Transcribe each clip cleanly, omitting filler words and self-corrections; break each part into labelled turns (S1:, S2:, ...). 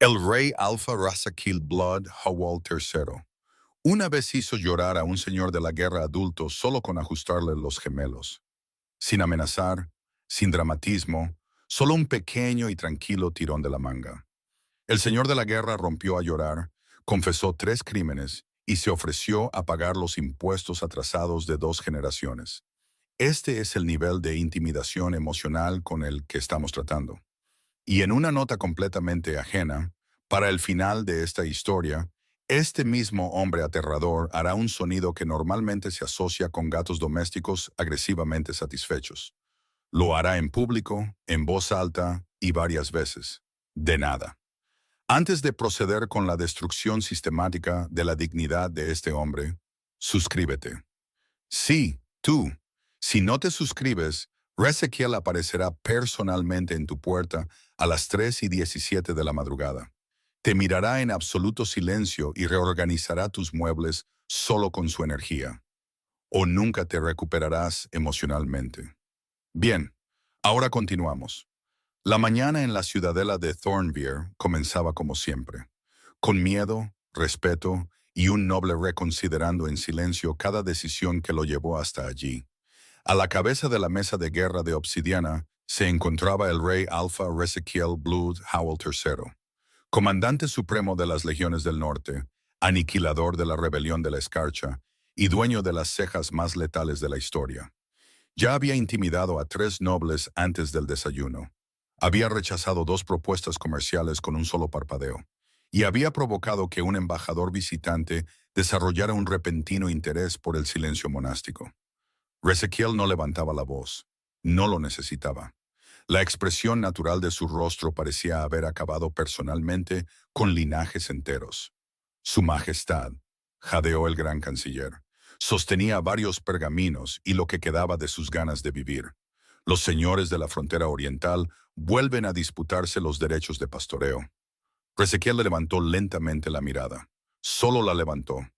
S1: El rey Alfa Rasa Kill Blood Howell III una vez hizo llorar a un señor de la guerra adulto solo con ajustarle los gemelos. Sin amenazar, sin dramatismo, solo un pequeño y tranquilo tirón de la manga. El señor de la guerra rompió a llorar, confesó 3 crímenes y se ofreció a pagar los impuestos atrasados de 2 generaciones. Este es el nivel de intimidación emocional con el que estamos tratando. Y en una nota completamente ajena, para el final de esta historia, este mismo hombre aterrador hará un sonido que normalmente se asocia con gatos domésticos agresivamente satisfechos. Lo hará en público, en voz alta y varias veces. De nada. Antes de proceder con la destrucción sistemática de la dignidad de este hombre, suscríbete. Sí, tú. Si no te suscribes, Resequiel aparecerá personalmente en tu puerta a las 3:17 de la madrugada. Te mirará en absoluto silencio y reorganizará tus muebles solo con su energía. O nunca te recuperarás emocionalmente. Bien, ahora continuamos. La mañana en la ciudadela de Thornveer comenzaba como siempre, con miedo, respeto y un noble reconsiderando en silencio cada decisión que lo llevó hasta allí. A la cabeza de la mesa de guerra de obsidiana se encontraba el rey Alpha Resequiel Blood Howell III, comandante supremo de las legiones del norte, aniquilador de la rebelión de la escarcha y dueño de las cejas más letales de la historia. Ya había intimidado a 3 nobles antes del desayuno. Había rechazado 2 propuestas comerciales con un solo parpadeo. Y había provocado que un embajador visitante desarrollara un repentino interés por el silencio monástico. Resequiel no levantaba la voz. No lo necesitaba. La expresión natural de su rostro parecía haber acabado personalmente con linajes enteros. Su Majestad, jadeó el gran canciller, sostenía varios pergaminos y lo que quedaba de sus ganas de vivir. Los señores de la frontera oriental vuelven a disputarse los derechos de pastoreo. Ezequiel le levantó lentamente la mirada. Solo la levantó.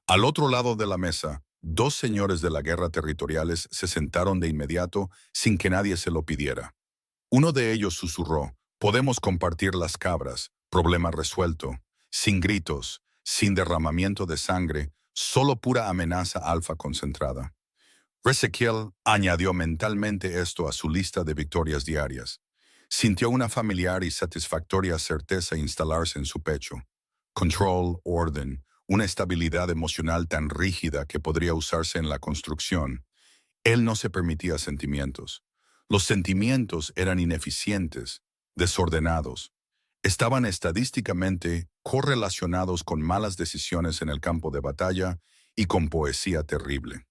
S1: Al otro lado de la mesa, 2 señores de la guerra territoriales se sentaron de inmediato sin que nadie se lo pidiera. Uno de ellos susurró, podemos compartir las cabras, problema resuelto, sin gritos, sin derramamiento de sangre, solo pura amenaza alfa concentrada. Ezequiel añadió mentalmente esto a su lista de victorias diarias. Sintió una familiar y satisfactoria certeza instalarse en su pecho. Control, orden, una estabilidad emocional tan rígida que podría usarse en la construcción. Él no se permitía sentimientos. Los sentimientos eran ineficientes, desordenados. Estaban estadísticamente correlacionados con malas decisiones en el campo de batalla y con poesía terrible.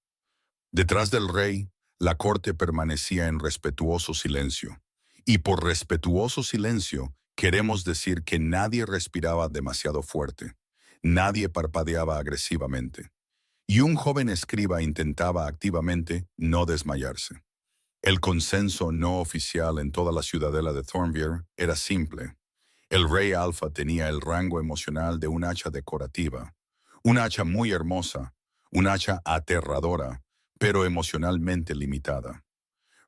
S1: Detrás del rey, la corte permanecía en respetuoso silencio. Y por respetuoso silencio, queremos decir que nadie respiraba demasiado fuerte. Nadie parpadeaba agresivamente. Y un joven escriba intentaba activamente no desmayarse. El consenso no oficial en toda la ciudadela de Thornveer era simple. El rey Alfa tenía el rango emocional de un hacha decorativa, un hacha muy hermosa, un hacha aterradora, pero emocionalmente limitada.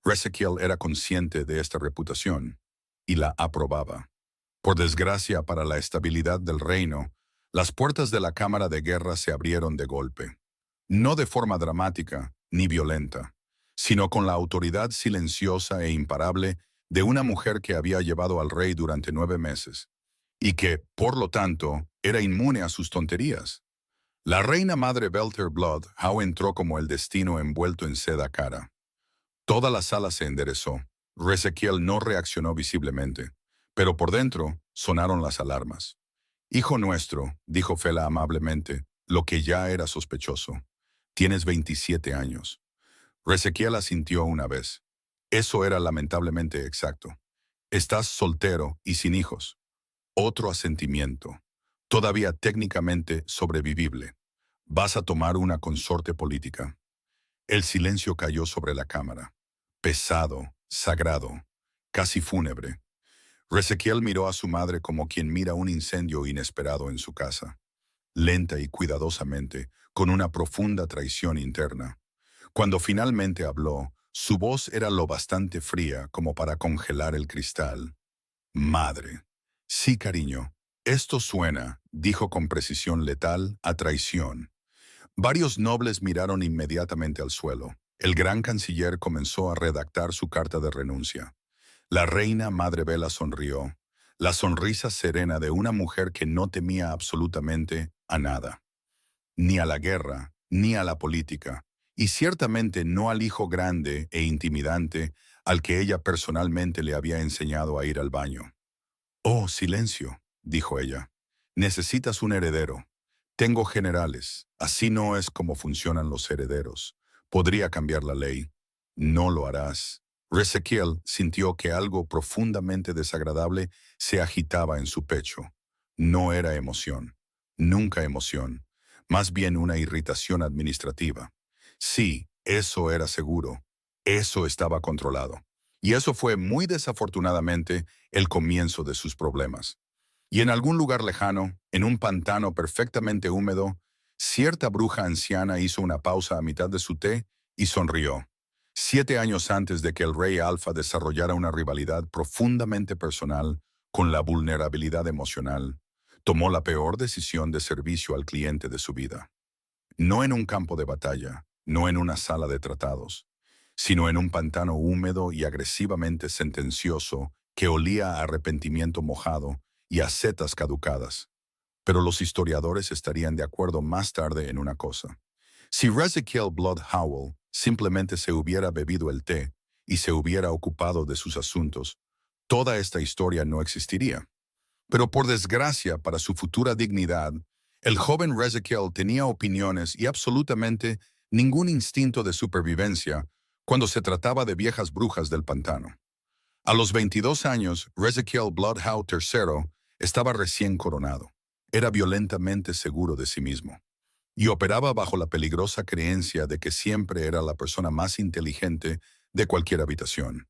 S1: Ezequiel era consciente de esta reputación y la aprobaba. Por desgracia para la estabilidad del reino, las puertas de la cámara de guerra se abrieron de golpe. No de forma dramática ni violenta, sino con la autoridad silenciosa e imparable de una mujer que había llevado al rey durante 9 meses, y que, por lo tanto, era inmune a sus tonterías. La reina madre Belter Blood Howe entró como el destino envuelto en seda cara. Toda la sala se enderezó. Ezequiel no reaccionó visiblemente, pero por dentro sonaron las alarmas. Hijo nuestro, dijo Fela amablemente, lo que ya era sospechoso. Tienes 27 años. Ezequiel asintió una vez. Eso era lamentablemente exacto. Estás soltero y sin hijos. Otro asentimiento. Todavía técnicamente sobrevivible. Vas a tomar una consorte política. El silencio cayó sobre la cámara. Pesado, sagrado, casi fúnebre. Ezequiel miró a su madre como quien mira un incendio inesperado en su casa. Lenta y cuidadosamente, con una profunda traición interna. Cuando finalmente habló, su voz era lo bastante fría como para congelar el cristal. Madre. Sí, cariño, Esto suena, dijo con precisión letal, a traición. Varios nobles miraron inmediatamente al suelo. El gran canciller comenzó a redactar su carta de renuncia. La reina Madre Bella sonrió, la sonrisa serena de una mujer que no temía absolutamente a nada, ni a la guerra, ni a la política, y ciertamente no al hijo grande e intimidante al que ella personalmente le había enseñado a ir al baño. Oh, silencio, dijo ella. Necesitas un heredero. Tengo generales. Así no es como funcionan los herederos. Podría cambiar la ley. No lo harás. Ezequiel sintió que algo profundamente desagradable se agitaba en su pecho. No era emoción. Nunca emoción. Más bien una irritación administrativa. Sí, eso era seguro. Eso estaba controlado. Y eso fue muy desafortunadamente el comienzo de sus problemas. Y en algún lugar lejano, en un pantano perfectamente húmedo, cierta bruja anciana hizo una pausa a mitad de su té y sonrió. 7 años antes de que el rey Alfa desarrollara una rivalidad profundamente personal con la vulnerabilidad emocional, tomó la peor decisión de servicio al cliente de su vida. No en un campo de batalla, no en una sala de tratados, sino en un pantano húmedo y agresivamente sentencioso que olía a arrepentimiento mojado y a setas caducadas. Pero los historiadores estarían de acuerdo más tarde en una cosa. Si Ezekiel Blood Howell simplemente se hubiera bebido el té y se hubiera ocupado de sus asuntos, toda esta historia no existiría. Pero por desgracia para su futura dignidad, el joven Ezekiel tenía opiniones y absolutamente ningún instinto de supervivencia cuando se trataba de viejas brujas del pantano. A los 22 años, Ezekiel Bloodhound III estaba recién coronado. Era violentamente seguro de sí mismo y operaba bajo la peligrosa creencia de que siempre era la persona más inteligente de cualquier habitación.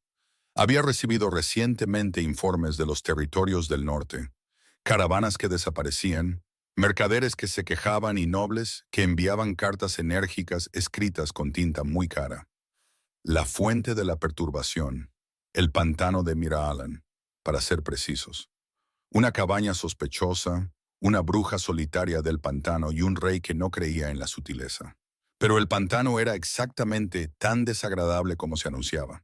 S1: Había recibido recientemente informes de los territorios del norte, caravanas que desaparecían, mercaderes que se quejaban y nobles que enviaban cartas enérgicas escritas con tinta muy cara. La fuente de la perturbación, el pantano de Miraalan, para ser precisos. Una cabaña sospechosa, una bruja solitaria del pantano y un rey que no creía en la sutileza. Pero el pantano era exactamente tan desagradable como se anunciaba.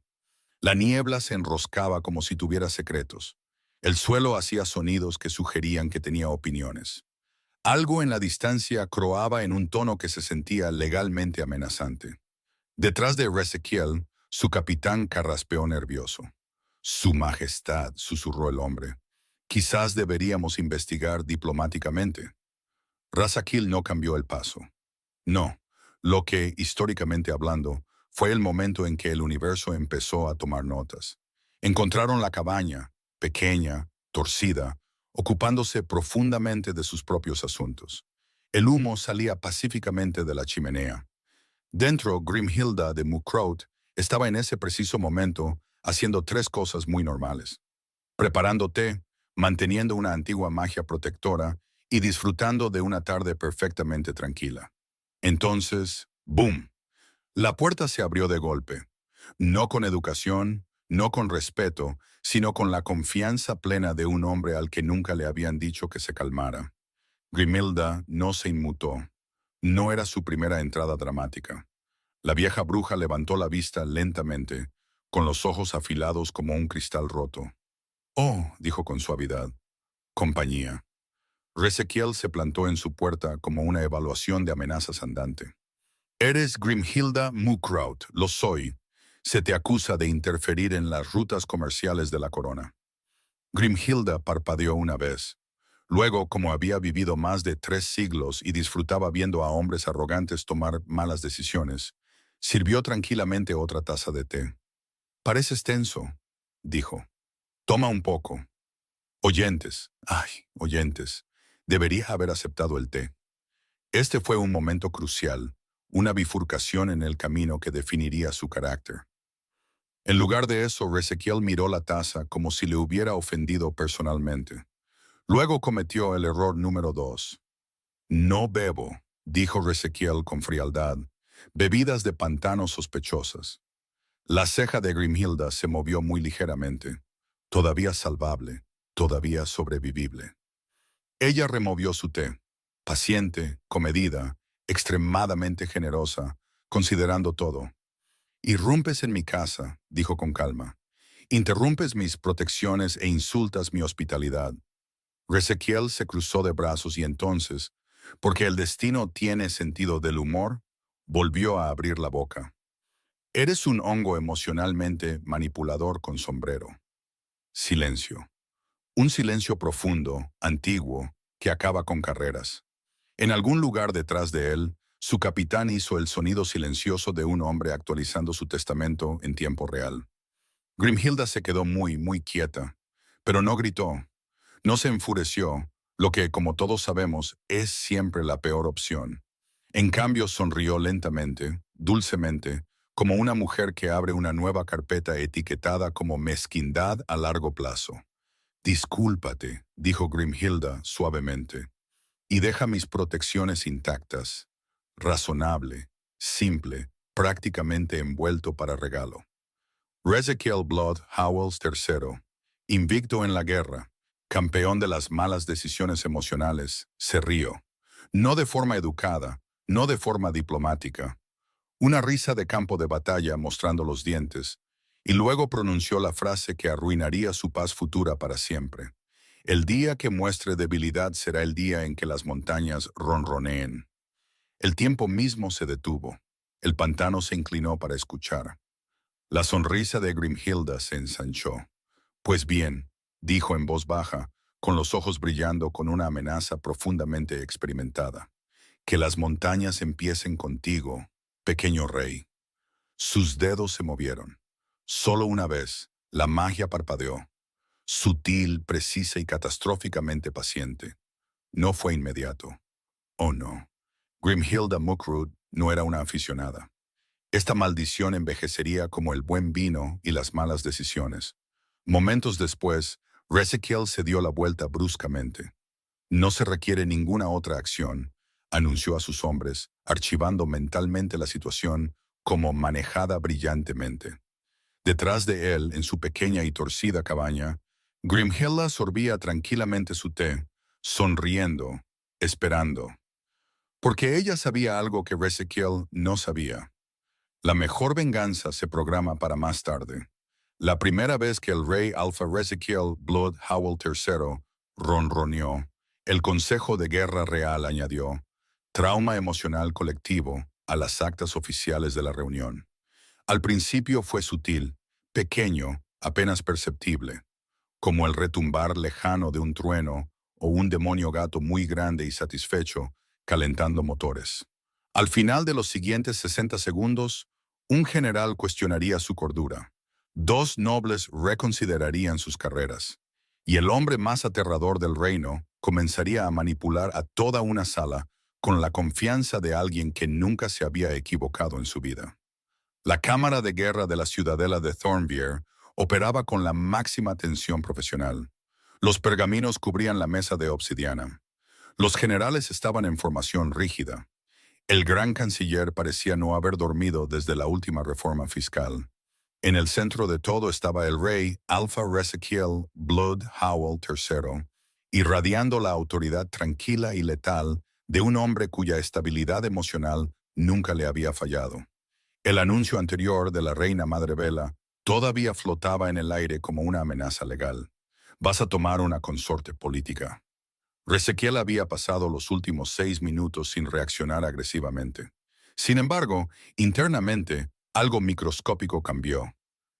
S1: La niebla se enroscaba como si tuviera secretos. El suelo hacía sonidos que sugerían que tenía opiniones. Algo en la distancia croaba en un tono que se sentía legalmente amenazante. Detrás de Ezequiel, su capitán carraspeó nervioso. «Su Majestad», susurró el hombre. «Quizás deberíamos investigar diplomáticamente». Razakil no cambió el paso. No, lo que, históricamente hablando, fue el momento en que el universo empezó a tomar notas. Encontraron la cabaña, pequeña, torcida, ocupándose profundamente de sus propios asuntos. El humo salía pacíficamente de la chimenea. Dentro, Grimhilda de Mukrot estaba en ese preciso momento haciendo tres cosas muy normales: preparando té, manteniendo una antigua magia protectora y disfrutando de una tarde perfectamente tranquila. Entonces, ¡boom! La puerta se abrió de golpe, no con educación, no con respeto, sino con la confianza plena de un hombre al que nunca le habían dicho que se calmara. Grimhilda no se inmutó. No era su primera entrada dramática. La vieja bruja levantó la vista lentamente, con los ojos afilados como un cristal roto. «Oh», dijo con suavidad, «compañía». Ezequiel se plantó en su puerta como una evaluación de amenazas andante. «Eres Grimhilda Mukrot, lo soy. Se te acusa de interferir en las rutas comerciales de la corona». Grimhilda parpadeó una vez. Luego, como había vivido más de 3 siglos y disfrutaba viendo a hombres arrogantes tomar malas decisiones, sirvió tranquilamente otra taza de té. «Pareces tenso», dijo. «Toma un poco». Oyentes, ay, oyentes, debería haber aceptado el té. Este fue un momento crucial, una bifurcación en el camino que definiría su carácter. En lugar de eso, Ezequiel miró la taza como si le hubiera ofendido personalmente. Luego cometió el error número 2. «No bebo», dijo Ezequiel con frialdad, «bebidas de pantano sospechosas». La ceja de Grimhilda se movió muy ligeramente. Todavía salvable, todavía sobrevivible. Ella removió su té, paciente, comedida, extremadamente generosa, considerando todo. Irrumpes en mi casa, dijo con calma. Interrumpes mis protecciones e insultas mi hospitalidad. Ezequiel se cruzó de brazos y entonces, porque el destino tiene sentido del humor, volvió a abrir la boca. Eres un hongo emocionalmente manipulador con sombrero. Silencio. Un silencio profundo, antiguo, que acaba con carreras. En algún lugar detrás de él, su capitán hizo el sonido silencioso de un hombre actualizando su testamento en tiempo real. Grimhilda se quedó muy quieta, pero no gritó, no se enfureció, lo que, como todos sabemos, es siempre la peor opción. En cambio, sonrió lentamente, dulcemente, como una mujer que abre una nueva carpeta etiquetada como mezquindad a largo plazo. Discúlpate, dijo Grimhilda suavemente, y deja mis protecciones intactas. Razonable, simple, prácticamente envuelto para regalo. Ezekiel Blood Howells III, invicto en la guerra, campeón de las malas decisiones emocionales, se rió. No de forma educada, no de forma diplomática. Una risa de campo de batalla mostrando los dientes, y luego pronunció la frase que arruinaría su paz futura para siempre. El día que muestre debilidad será el día en que las montañas ronroneen. El tiempo mismo se detuvo. El pantano se inclinó para escuchar. La sonrisa de Grimhilda se ensanchó. Pues bien, dijo en voz baja, con los ojos brillando con una amenaza profundamente experimentada. Que las montañas empiecen contigo, pequeño rey. Sus dedos se movieron. Solo una vez, la magia parpadeó. Sutil, precisa y catastróficamente paciente. No fue inmediato. Oh no. Grimhilda Muckroot no era una aficionada. Esta maldición envejecería como el buen vino y las malas decisiones. Momentos después, Ezekiel se dio la vuelta bruscamente. No se requiere ninguna otra acción, anunció a sus hombres, archivando mentalmente la situación como manejada brillantemente. Detrás de él, en su pequeña y torcida cabaña, Grimhilda sorbía tranquilamente su té, sonriendo, esperando. Porque ella sabía algo que Ezekiel no sabía. La mejor venganza se programa para más tarde. La primera vez que el rey Alpha Ezekiel Blood Howell III ronroneó, el Consejo de Guerra Real añadió trauma emocional colectivo a las actas oficiales de la reunión. Al principio fue sutil, pequeño, apenas perceptible, como el retumbar lejano de un trueno o un demonio gato muy grande y satisfecho calentando motores. Al final de los siguientes 60 segundos, un general cuestionaría su cordura. Dos nobles reconsiderarían sus carreras. Y el hombre más aterrador del reino comenzaría a manipular a toda una sala con la confianza de alguien que nunca se había equivocado en su vida. La Cámara de Guerra de la Ciudadela de Thornvier operaba con la máxima atención profesional. Los pergaminos cubrían la mesa de obsidiana. Los generales estaban en formación rígida. El gran canciller parecía no haber dormido desde la última reforma fiscal. En el centro de todo estaba el rey Alpha Ezekiel Blood Howell III, irradiando la autoridad tranquila y letal de un hombre cuya estabilidad emocional nunca le había fallado. El anuncio anterior de la reina Madre Vela todavía flotaba en el aire como una amenaza legal. Vas a tomar una consorte política. Ezequiel había pasado los últimos 6 minutos sin reaccionar agresivamente. Sin embargo, internamente, algo microscópico cambió.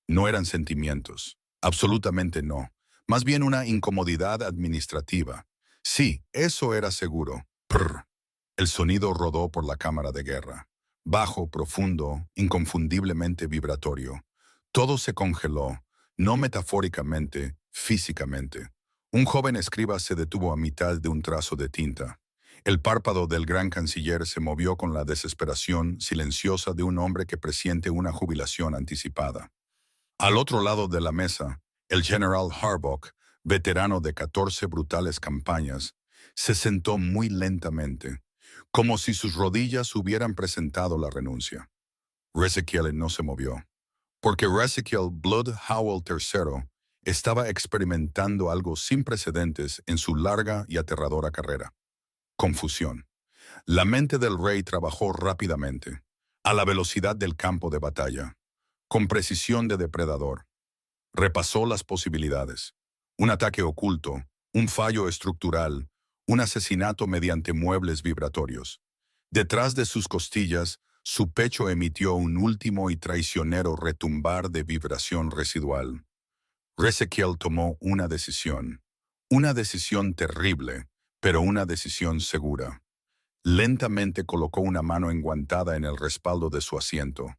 S1: No eran sentimientos. Absolutamente no. Más bien una incomodidad administrativa. Sí, eso era seguro. Prr. El sonido rodó por la cámara de guerra. Bajo, profundo, inconfundiblemente vibratorio. Todo se congeló, no metafóricamente, físicamente. Un joven escriba se detuvo a mitad de un trazo de tinta. El párpado del gran canciller se movió con la desesperación silenciosa de un hombre que presiente una jubilación anticipada. Al otro lado de la mesa, el general Harbuck, veterano de 14 brutales campañas, se sentó muy lentamente, como si sus rodillas hubieran presentado la renuncia. Ezekiel no se movió, porque Ezekiel Blood Howell III estaba experimentando algo sin precedentes en su larga y aterradora carrera: confusión. La mente del rey trabajó rápidamente, a la velocidad del campo de batalla, con precisión de depredador. Repasó las posibilidades: un ataque oculto, un fallo estructural, un asesinato mediante muebles vibratorios. Detrás de sus costillas, su pecho emitió un último y traicionero retumbar de vibración residual. Ezequiel tomó una decisión terrible, pero una decisión segura. Lentamente colocó una mano enguantada en el respaldo de su asiento.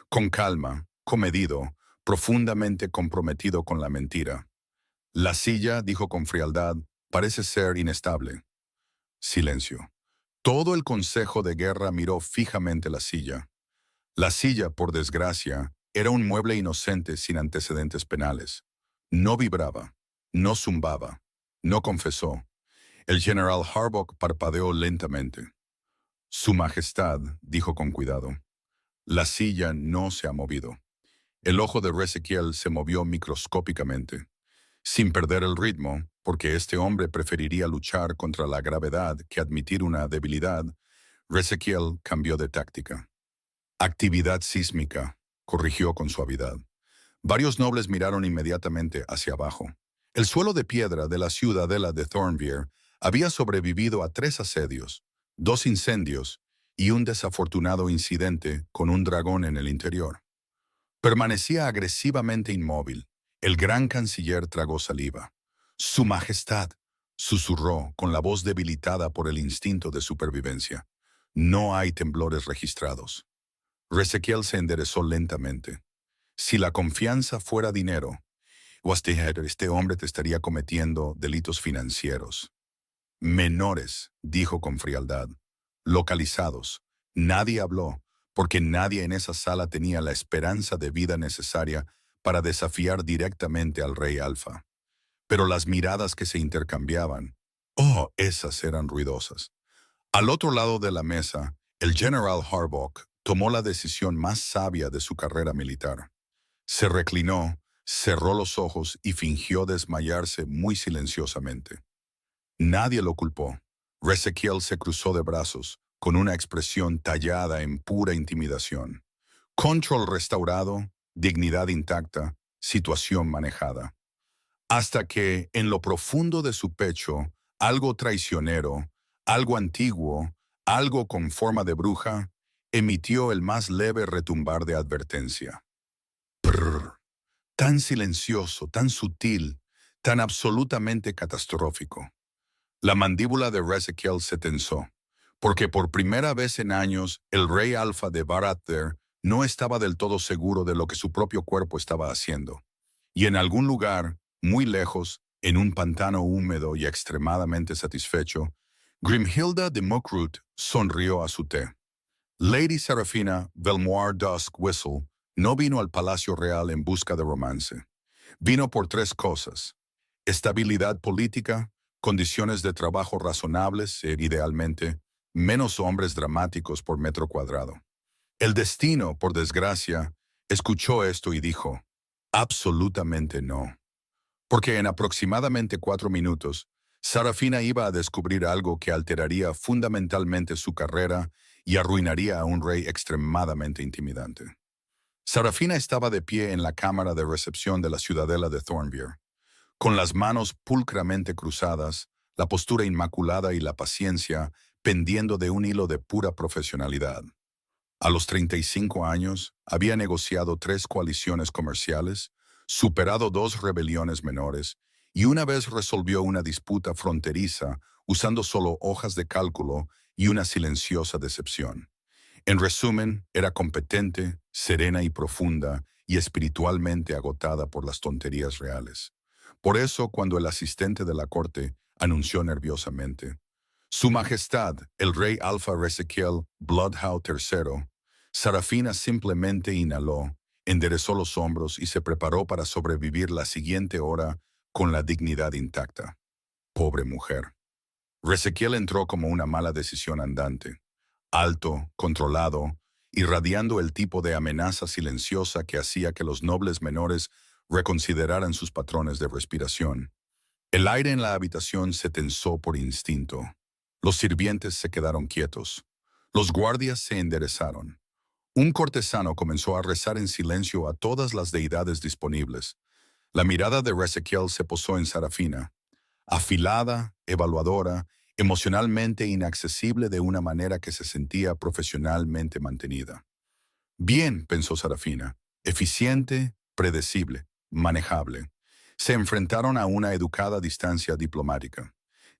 S1: Con calma, comedido, profundamente comprometido con la mentira. La silla, dijo con frialdad, parece ser inestable. Silencio. Todo el consejo de guerra miró fijamente la silla. La silla, por desgracia, era un mueble inocente sin antecedentes penales. No vibraba, no zumbaba, no confesó. El general Harbuck parpadeó lentamente. Su Majestad, dijo con cuidado, la silla no se ha movido. El ojo de Ezequiel se movió microscópicamente. Sin perder el ritmo, porque este hombre preferiría luchar contra la gravedad que admitir una debilidad, Ezequiel cambió de táctica. Actividad sísmica, corrigió con suavidad. Varios nobles miraron inmediatamente hacia abajo. El suelo de piedra de la ciudadela de Thornvier había sobrevivido a 3 asedios, 2 incendios y un desafortunado incidente con un dragón en el interior. Permanecía agresivamente inmóvil. El gran canciller tragó saliva. «Su Majestad», susurró con la voz debilitada por el instinto de supervivencia. «No hay temblores registrados». Ezequiel se enderezó lentamente. Si la confianza fuera dinero, este hombre te estaría cometiendo delitos financieros. Menores, dijo con frialdad. Localizados. Nadie habló, porque nadie en esa sala tenía la esperanza de vida necesaria para desafiar directamente al rey Alfa. Pero las miradas que se intercambiaban, oh, esas eran ruidosas. Al otro lado de la mesa, el general Harbuck tomó la decisión más sabia de su carrera militar. Se reclinó, cerró los ojos y fingió desmayarse muy silenciosamente. Nadie lo culpó. Ezequiel se cruzó de brazos, con una expresión tallada en pura intimidación. Control restaurado, dignidad intacta, situación manejada. Hasta que, en lo profundo de su pecho, algo traicionero, algo antiguo, algo con forma de bruja, emitió el más leve retumbar de advertencia. Prrr. Tan silencioso, tan sutil, tan absolutamente catastrófico. La mandíbula de Ezequiel se tensó, porque por primera vez en años el rey Alfa de Baratheon no estaba del todo seguro de lo que su propio cuerpo estaba haciendo. Y en algún lugar, muy lejos, en un pantano húmedo y extremadamente satisfecho, Grimhilda de Muckroot sonrió a su té. Lady Serafina Belmoir Dusk Whistle no vino al Palacio Real en busca de romance. Vino por 3 cosas: estabilidad política, condiciones de trabajo razonables e, idealmente, menos hombres dramáticos por metro cuadrado. El destino, por desgracia, escuchó esto y dijo, absolutamente no. Porque en aproximadamente 4 minutos, Serafina iba a descubrir algo que alteraría fundamentalmente su carrera y arruinaría a un rey extremadamente intimidante. Serafina estaba de pie en la cámara de recepción de la ciudadela de Thornvier, con las manos pulcramente cruzadas, la postura inmaculada y la paciencia pendiendo de un hilo de pura profesionalidad. A los 35 años, había negociado 3 coaliciones comerciales, superado 2 rebeliones menores, y una vez resolvió una disputa fronteriza usando solo hojas de cálculo y una silenciosa decepción. En resumen, era competente, serena y profunda, y espiritualmente agotada por las tonterías reales. Por eso, cuando el asistente de la corte anunció nerviosamente, «Su Majestad, el rey Alfa Ezequiel Bloodhound III», Serafina simplemente inhaló, enderezó los hombros y se preparó para sobrevivir la siguiente hora con la dignidad intacta. Pobre mujer. Ezequiel entró como una mala decisión andante, alto, controlado, irradiando el tipo de amenaza silenciosa que hacía que los nobles menores reconsideraran sus patrones de respiración. El aire en la habitación se tensó por instinto. Los sirvientes se quedaron quietos. Los guardias se enderezaron. Un cortesano comenzó a rezar en silencio a todas las deidades disponibles. La mirada de Ezequiel se posó en Sarafina, afilada, evaluadora, emocionalmente inaccesible de una manera que se sentía profesionalmente mantenida. Bien, pensó Sarafina, eficiente, predecible, manejable. Se enfrentaron a una educada distancia diplomática.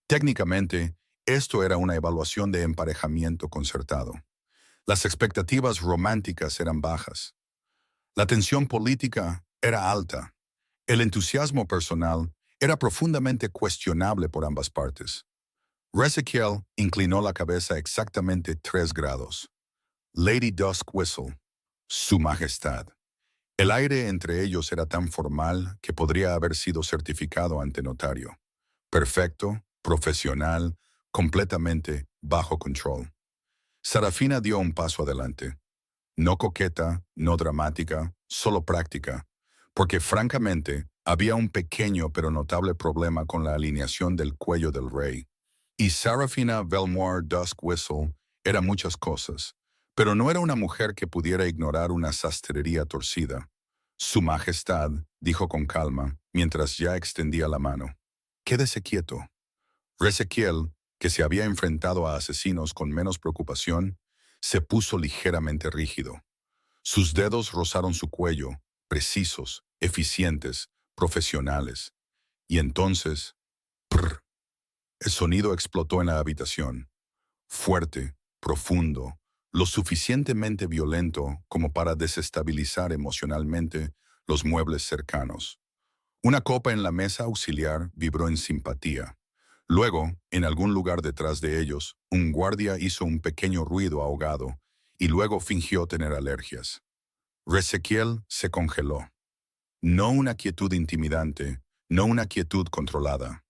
S1: Técnicamente, esto era una evaluación de emparejamiento concertado. Las expectativas románticas eran bajas. La tensión política era alta. El entusiasmo personal era profundamente cuestionable por ambas partes. Ezequiel inclinó la cabeza exactamente 3 grados. Lady Dusk Whistle, Su Majestad. El aire entre ellos era tan formal que podría haber sido certificado ante notario. Perfecto, profesional, completamente bajo control. Sarafina dio un paso adelante. No coqueta, no dramática, solo práctica, porque francamente había un pequeño pero notable problema con la alineación del cuello del rey. Y Sarafina Belmore Dusk Whistle era muchas cosas, pero no era una mujer que pudiera ignorar una sastrería torcida. Su Majestad, dijo con calma, mientras ya extendía la mano. Quédese quieto. Ezequiel, que se había enfrentado a asesinos con menos preocupación, se puso ligeramente rígido. Sus dedos rozaron su cuello, precisos, eficientes, profesionales. Y entonces, prr, el sonido explotó en la habitación. Fuerte, profundo, lo suficientemente violento como para desestabilizar emocionalmente los muebles cercanos. Una copa en la mesa auxiliar vibró en simpatía. Luego, en algún lugar detrás de ellos, un guardia hizo un pequeño ruido ahogado y luego fingió tener alergias. Ezequiel se congeló. No una quietud intimidante, no una quietud controlada.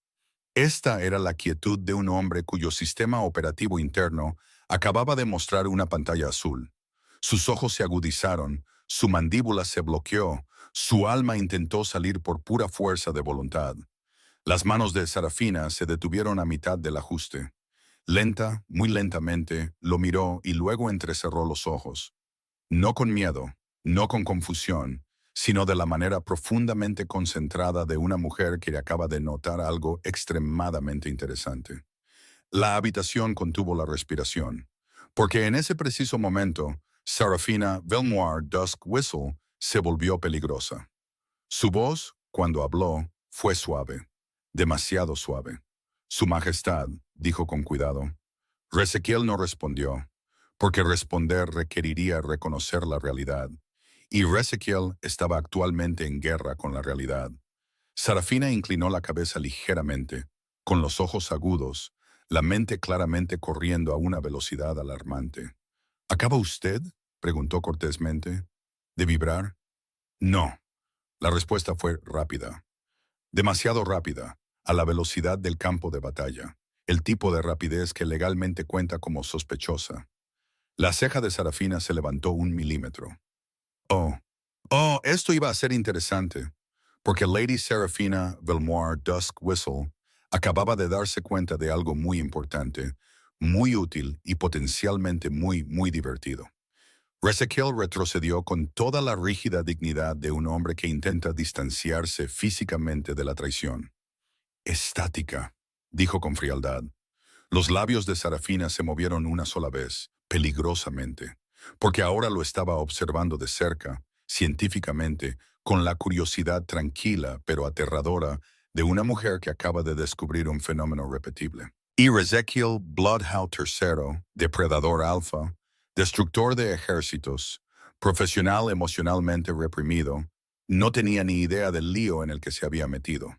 S1: Esta era la quietud de un hombre cuyo sistema operativo interno acababa de mostrar una pantalla azul. Sus ojos se agudizaron, su mandíbula se bloqueó, su alma intentó salir por pura fuerza de voluntad. Las manos de Sarafina se detuvieron a mitad del ajuste. Lenta, muy lentamente, lo miró y luego entrecerró los ojos. No con miedo, no con confusión, sino de la manera profundamente concentrada de una mujer que acaba de notar algo extremadamente interesante. La habitación contuvo la respiración, porque en ese preciso momento, Sarafina Belmore Dusk Whistle se volvió peligrosa. Su voz, cuando habló, fue suave, demasiado suave. Su Majestad, dijo con cuidado. Ezequiel no respondió, porque responder requeriría reconocer la realidad, y Ezequiel estaba actualmente en guerra con la realidad. Sarafina inclinó la cabeza ligeramente, con los ojos agudos, la mente claramente corriendo a una velocidad alarmante. ¿Acaba usted?, preguntó cortésmente. ¿De vibrar? No. La respuesta fue rápida. Demasiado rápida, a la velocidad del campo de batalla, el tipo de rapidez que legalmente cuenta como sospechosa. La ceja de Sarafina se levantó 1 milímetro. Esto iba a ser interesante, porque Lady Serafina Belmore Dusk Whistle acababa de darse cuenta de algo muy importante, muy útil y potencialmente muy divertido. Ezequiel retrocedió con toda la rígida dignidad de un hombre que intenta distanciarse físicamente de la traición. Estática, dijo con frialdad. Los labios de Sarafina se movieron una sola vez, peligrosamente, porque ahora lo estaba observando de cerca, científicamente, con la curiosidad tranquila pero aterradora de una mujer que acaba de descubrir un fenómeno repetible. Y Ezequiel Bloodhound III, depredador alfa, destructor de ejércitos, profesional emocionalmente reprimido, no tenía ni idea del lío en el que se había metido.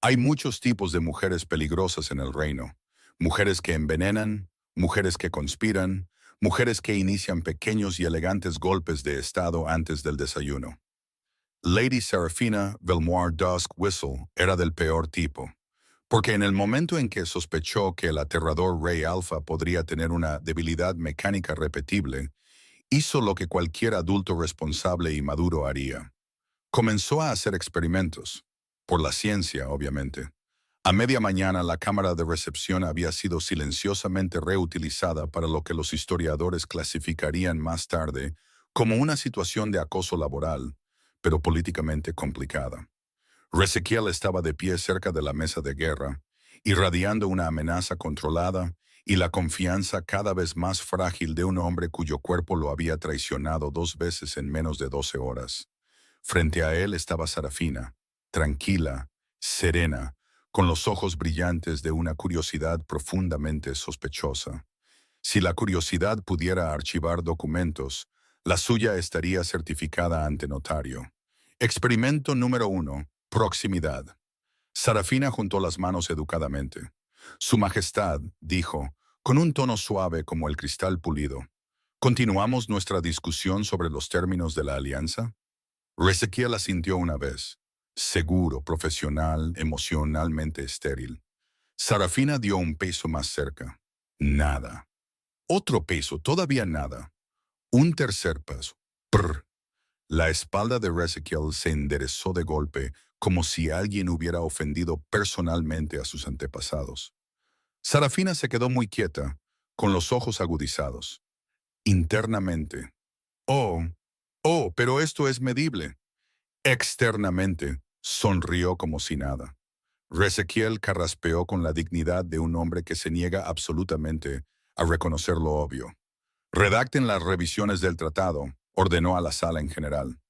S1: Hay muchos tipos de mujeres peligrosas en el reino. Mujeres que envenenan, mujeres que conspiran, mujeres que inician pequeños y elegantes golpes de estado antes del desayuno. Lady Serafina Belmore Dusk Whistle era del peor tipo, porque en el momento en que sospechó que el aterrador Rey Alpha podría tener una debilidad mecánica repetible, hizo lo que cualquier adulto responsable y maduro haría. Comenzó a hacer experimentos, por la ciencia, obviamente. A media mañana, la cámara de recepción había sido silenciosamente reutilizada para lo que los historiadores clasificarían más tarde como una situación de acoso laboral, pero políticamente complicada. Ezequiel estaba de pie cerca de la mesa de guerra, irradiando una amenaza controlada y la confianza cada vez más frágil de un hombre cuyo cuerpo lo había traicionado 2 veces en menos de 12 horas. Frente a él estaba Sarafina, tranquila, serena, con los ojos brillantes de una curiosidad profundamente sospechosa. Si la curiosidad pudiera archivar documentos, la suya estaría certificada ante notario. Experimento número 1. Proximidad. Sarafina juntó las manos educadamente. Su Majestad, dijo, con un tono suave como el cristal pulido. ¿Continuamos nuestra discusión sobre los términos de la alianza? Ezequiel asintió una vez. Seguro, profesional, emocionalmente estéril. Sarafina dio un peso más cerca. Nada. Otro peso, todavía nada. Un tercer paso. Prr. La espalda de Ezequiel se enderezó de golpe, como si alguien hubiera ofendido personalmente a sus antepasados. Sarafina se quedó muy quieta, con los ojos agudizados. Internamente. Oh, pero esto es medible. Externamente, sonrió como si nada. Ezequiel carraspeó con la dignidad de un hombre que se niega absolutamente a reconocer lo obvio. Redacten las revisiones del tratado, ordenó a la sala en general.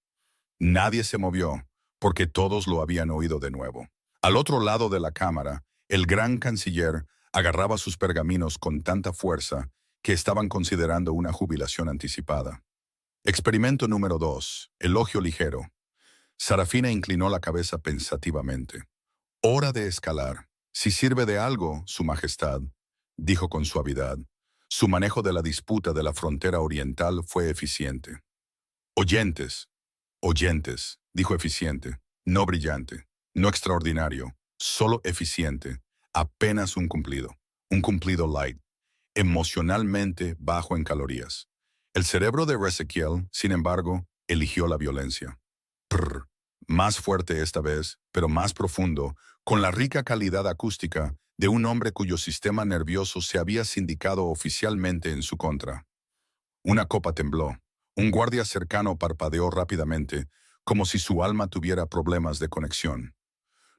S1: Nadie se movió, porque todos lo habían oído de nuevo. Al otro lado de la cámara, el gran canciller agarraba sus pergaminos con tanta fuerza que estaban considerando una jubilación anticipada. Experimento número 2. Elogio ligero. Sarafina inclinó la cabeza pensativamente. Hora de escalar. Si sirve de algo, Su Majestad, dijo con suavidad. Su manejo de la disputa de la frontera oriental fue eficiente. Oyentes, oyentes, dijo eficiente, no brillante, no extraordinario, solo eficiente, apenas un cumplido light, emocionalmente bajo en calorías. El cerebro de Ezequiel, sin embargo, eligió la violencia. Prr, más fuerte esta vez, pero más profundo, con la rica calidad acústica de un hombre cuyo sistema nervioso se había sindicado oficialmente en su contra. Una copa tembló. Un guardia cercano parpadeó rápidamente, como si su alma tuviera problemas de conexión.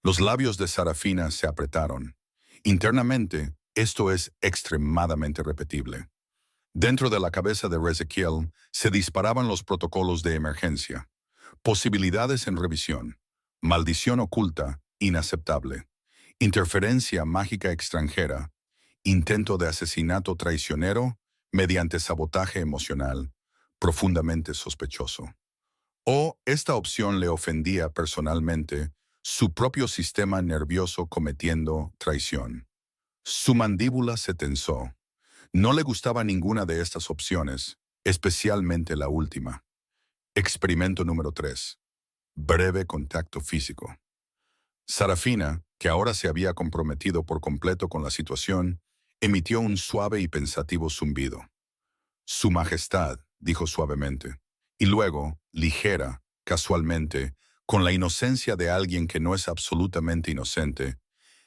S1: Los labios de Sarafina se apretaron. Internamente, esto es extremadamente repetible. Dentro de la cabeza de Ezequiel se disparaban los protocolos de emergencia. Posibilidades en revisión. Maldición oculta, inaceptable. Interferencia mágica extranjera. Intento de asesinato traicionero mediante sabotaje emocional, profundamente sospechoso. O esta opción le ofendía personalmente, su propio sistema nervioso cometiendo traición. Su mandíbula se tensó. No le gustaba ninguna de estas opciones, especialmente la última. Experimento número 3. Breve contacto físico. Sarafina, que ahora se había comprometido por completo con la situación, emitió un suave y pensativo zumbido. Su Majestad, dijo suavemente, y luego, ligera, casualmente, con la inocencia de alguien que no es absolutamente inocente,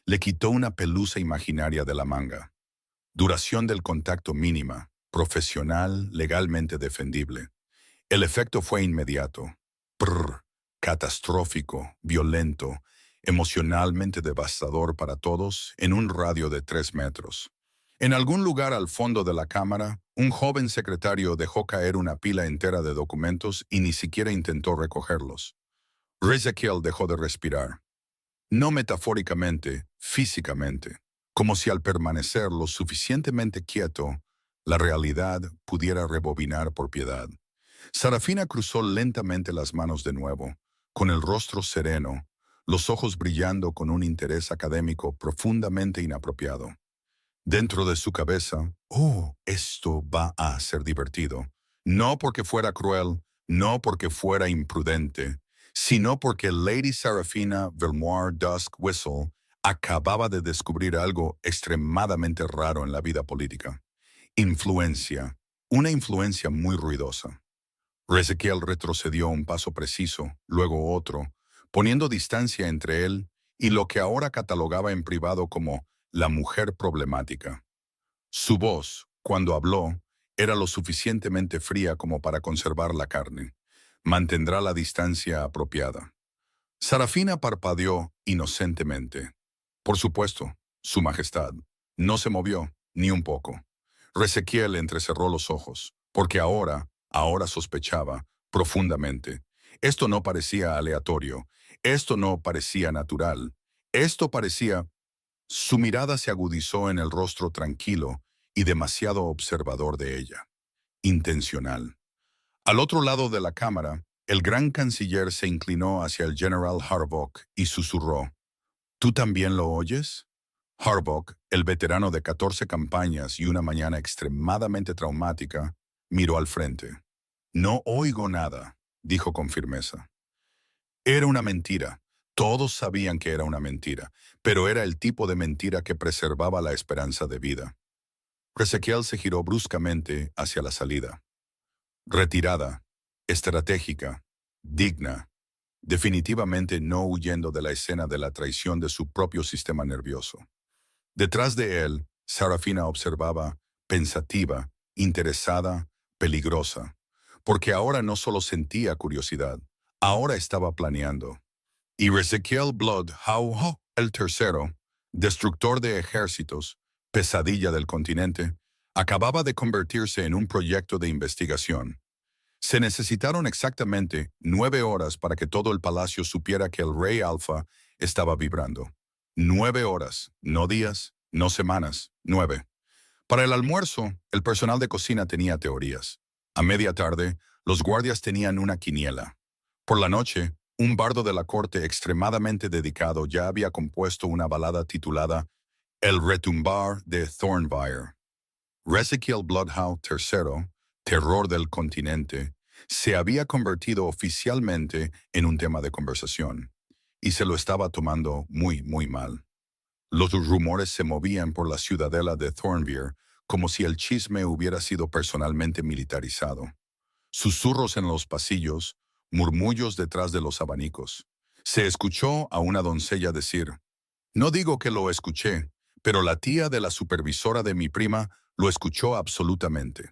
S1: le quitó una pelusa imaginaria de la manga. Duración del contacto mínima, profesional, legalmente defendible. El efecto fue inmediato. Prr, catastrófico, violento, emocionalmente devastador para todos en un radio de 3 metros. En algún lugar al fondo de la cámara, un joven secretario dejó caer una pila entera de documentos y ni siquiera intentó recogerlos. Ezequiel dejó de respirar. No metafóricamente, físicamente, como si al permanecer lo suficientemente quieto, la realidad pudiera rebobinar por piedad. Sarafina cruzó lentamente las manos de nuevo, con el rostro sereno, los ojos brillando con un interés académico profundamente inapropiado. Dentro de su cabeza, esto va a ser divertido. No porque fuera cruel, no porque fuera imprudente, sino porque Lady Sarafina Velmoire Dusk Whistle acababa de descubrir algo extremadamente raro en la vida política. Influencia, una influencia muy ruidosa. Ezequiel retrocedió un paso preciso, luego otro, poniendo distancia entre él y lo que ahora catalogaba en privado como la mujer problemática. Su voz, cuando habló, era lo suficientemente fría como para conservar la carne. Mantendrá la distancia apropiada. Sarafina parpadeó inocentemente. Por supuesto, Su Majestad. No se movió, ni un poco. Ezequiel entrecerró los ojos, porque ahora sospechaba profundamente. Esto no parecía aleatorio, esto no parecía natural, esto parecía... Su mirada se agudizó en el rostro tranquilo y demasiado observador de ella. Intencional. Al otro lado de la cámara, el gran canciller se inclinó hacia el general Harbuck y susurró, ¿Tú también lo oyes? Harbuck, el veterano de 14 campañas y una mañana extremadamente traumática, miró al frente. No oigo nada, dijo con firmeza. Era una mentira. Todos sabían que era una mentira, pero era el tipo de mentira que preservaba la esperanza de vida. Ezequiel se giró bruscamente hacia la salida. Retirada, estratégica, digna, definitivamente no huyendo de la escena de la traición de su propio sistema nervioso. Detrás de él, Sarafina observaba, pensativa, interesada, peligrosa, porque ahora no solo sentía curiosidad, ahora estaba planeando. Y Ezequiel Blood Howe, el tercero, destructor de ejércitos, pesadilla del continente, acababa de convertirse en un proyecto de investigación. Se necesitaron exactamente 9 horas para que todo el palacio supiera que el rey Alfa estaba vibrando. 9 horas, no días, no semanas, 9. Para el almuerzo, el personal de cocina tenía teorías. A media tarde, los guardias tenían una quiniela. Por la noche, un bardo de la corte extremadamente dedicado ya había compuesto una balada titulada El retumbar de Thornvire. Ezequiel Bloodhound III, terror del continente, se había convertido oficialmente en un tema de conversación, y se lo estaba tomando muy mal. Los rumores se movían por la ciudadela de Thornvire como si el chisme hubiera sido personalmente militarizado. Susurros en los pasillos, murmullos detrás de los abanicos. Se escuchó a una doncella decir, no digo que lo escuché, pero la tía de la supervisora de mi prima lo escuchó absolutamente.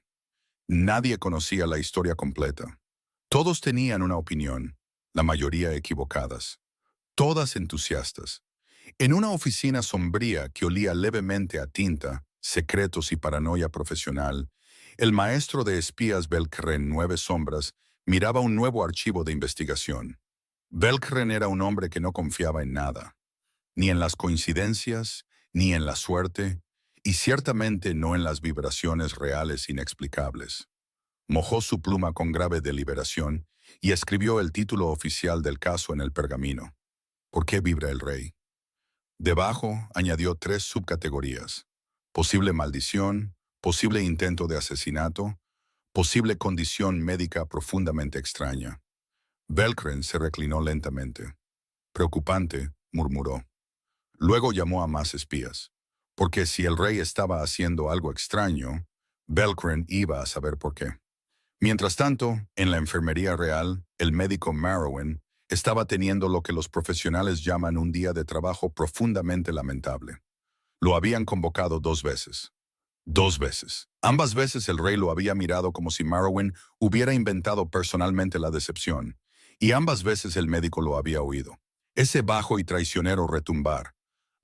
S1: Nadie conocía la historia completa. Todos tenían una opinión, la mayoría equivocadas, todas entusiastas. En una oficina sombría que olía levemente a tinta, secretos y paranoia profesional, el maestro de espías Belkren Nueve Sombras miraba un nuevo archivo de investigación. Belkren era un hombre que no confiaba en nada, ni en las coincidencias, ni en la suerte, y ciertamente no en las vibraciones reales inexplicables. Mojó su pluma con grave deliberación y escribió el título oficial del caso en el pergamino. ¿Por qué vibra el rey? Debajo añadió 3 subcategorías: posible maldición, posible intento de asesinato, posible condición médica profundamente extraña. Belkren se reclinó lentamente. Preocupante, murmuró. Luego llamó a más espías, porque si el rey estaba haciendo algo extraño, Belkren iba a saber por qué. Mientras tanto, en la enfermería real, el médico Marrowen estaba teniendo lo que los profesionales llaman un día de trabajo profundamente lamentable. Lo habían convocado 2 veces. 2 veces. Ambas veces el rey lo había mirado como si Marrowen hubiera inventado personalmente la decepción, y ambas veces el médico lo había oído. Ese bajo y traicionero retumbar.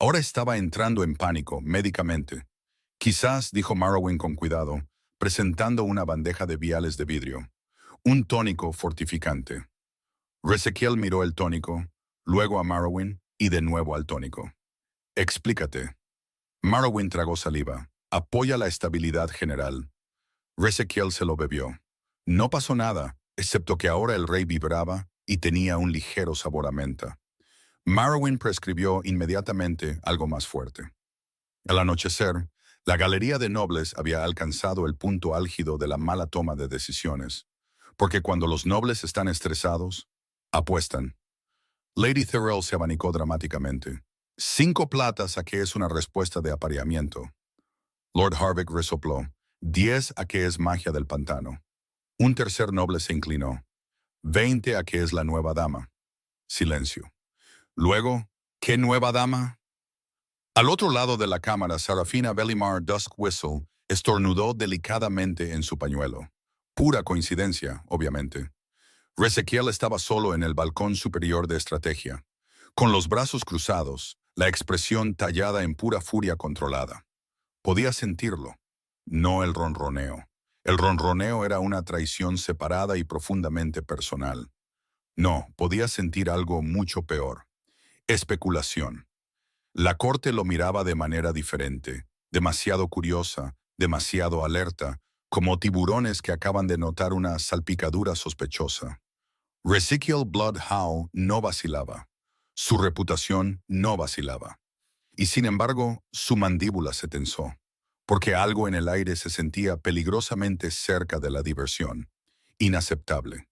S1: Ahora estaba entrando en pánico, médicamente. Quizás, dijo Marrowen con cuidado, presentando una bandeja de viales de vidrio. Un tónico fortificante. Ezequiel miró el tónico, luego a Marrowen y de nuevo al tónico. Explícate. Marrowen tragó saliva. Apoya la estabilidad general. Ezequiel se lo bebió. No pasó nada, excepto que ahora el rey vibraba y tenía un ligero sabor a menta. Marrowen prescribió inmediatamente algo más fuerte. Al anochecer, la galería de nobles había alcanzado el punto álgido de la mala toma de decisiones, porque cuando los nobles están estresados, apuestan. Lady Thurell se abanicó dramáticamente. 5 platas a que es una respuesta de apareamiento. Lord Harvick resopló. 10 a que es magia del pantano. Un tercer noble se inclinó. 20 a que es la nueva dama. Silencio. Luego, ¿qué nueva dama? Al otro lado de la cámara, Sarafina Bellimar Dusk Whistle estornudó delicadamente en su pañuelo. Pura coincidencia, obviamente. Resequiel estaba solo en el balcón superior de estrategia, con los brazos cruzados, la expresión tallada en pura furia controlada. Podía sentirlo, no el ronroneo. El ronroneo era una traición separada y profundamente personal. No, podía sentir algo mucho peor. Especulación. La corte lo miraba de manera diferente, demasiado curiosa, demasiado alerta, como tiburones que acaban de notar una salpicadura sospechosa. Ezekiel Blood Howe no vacilaba. Su reputación no vacilaba. Y sin embargo, su mandíbula se tensó, porque algo en el aire se sentía peligrosamente cerca de la diversión. Inaceptable.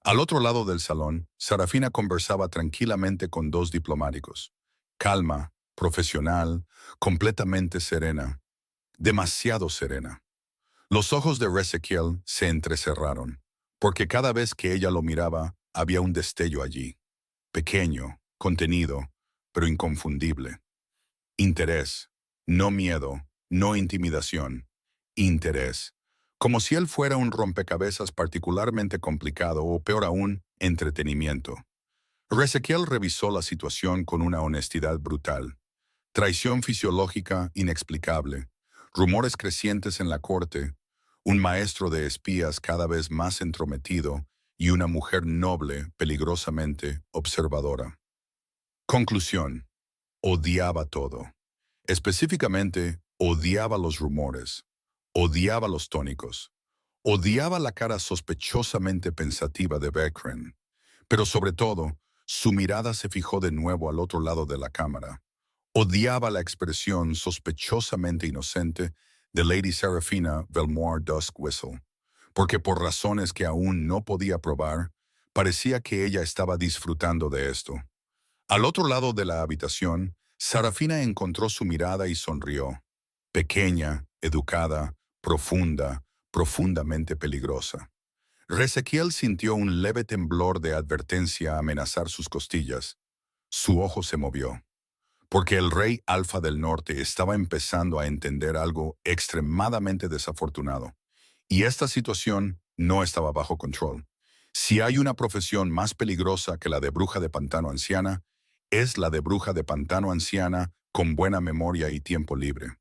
S1: Al otro lado del salón, Sarafina conversaba tranquilamente con dos diplomáticos. Calma, profesional, completamente serena. Demasiado serena. Los ojos de Ezekiel se entrecerraron, porque cada vez que ella lo miraba, había un destello allí. Pequeño, contenido, pero inconfundible. Interés, no miedo, no intimidación. Interés. Como si él fuera un rompecabezas particularmente complicado o, peor aún, entretenimiento. Ezequiel revisó la situación con una honestidad brutal. Traición fisiológica inexplicable, rumores crecientes en la corte, un maestro de espías cada vez más entrometido y una mujer noble, peligrosamente observadora. Conclusión. Odiaba todo. Específicamente, odiaba los rumores, odiaba los tónicos, odiaba la cara sospechosamente pensativa de Belcrane, pero sobre todo, su mirada se fijó de nuevo al otro lado de la cámara. Odiaba la expresión sospechosamente inocente de Lady Serafina Belmore Dusk Whistle, porque por razones que aún no podía probar, parecía que ella estaba disfrutando de esto. Al otro lado de la habitación, Sarafina encontró su mirada y sonrió. Pequeña, educada, profunda, profundamente peligrosa. Ezequiel sintió un leve temblor de advertencia amenazar sus costillas. Su ojo se movió, porque el rey Alfa del Norte estaba empezando a entender algo extremadamente desafortunado. Y esta situación no estaba bajo control. Si hay una profesión más peligrosa que la de bruja de pantano anciana, es la de bruja de pantano anciana con buena memoria y tiempo libre.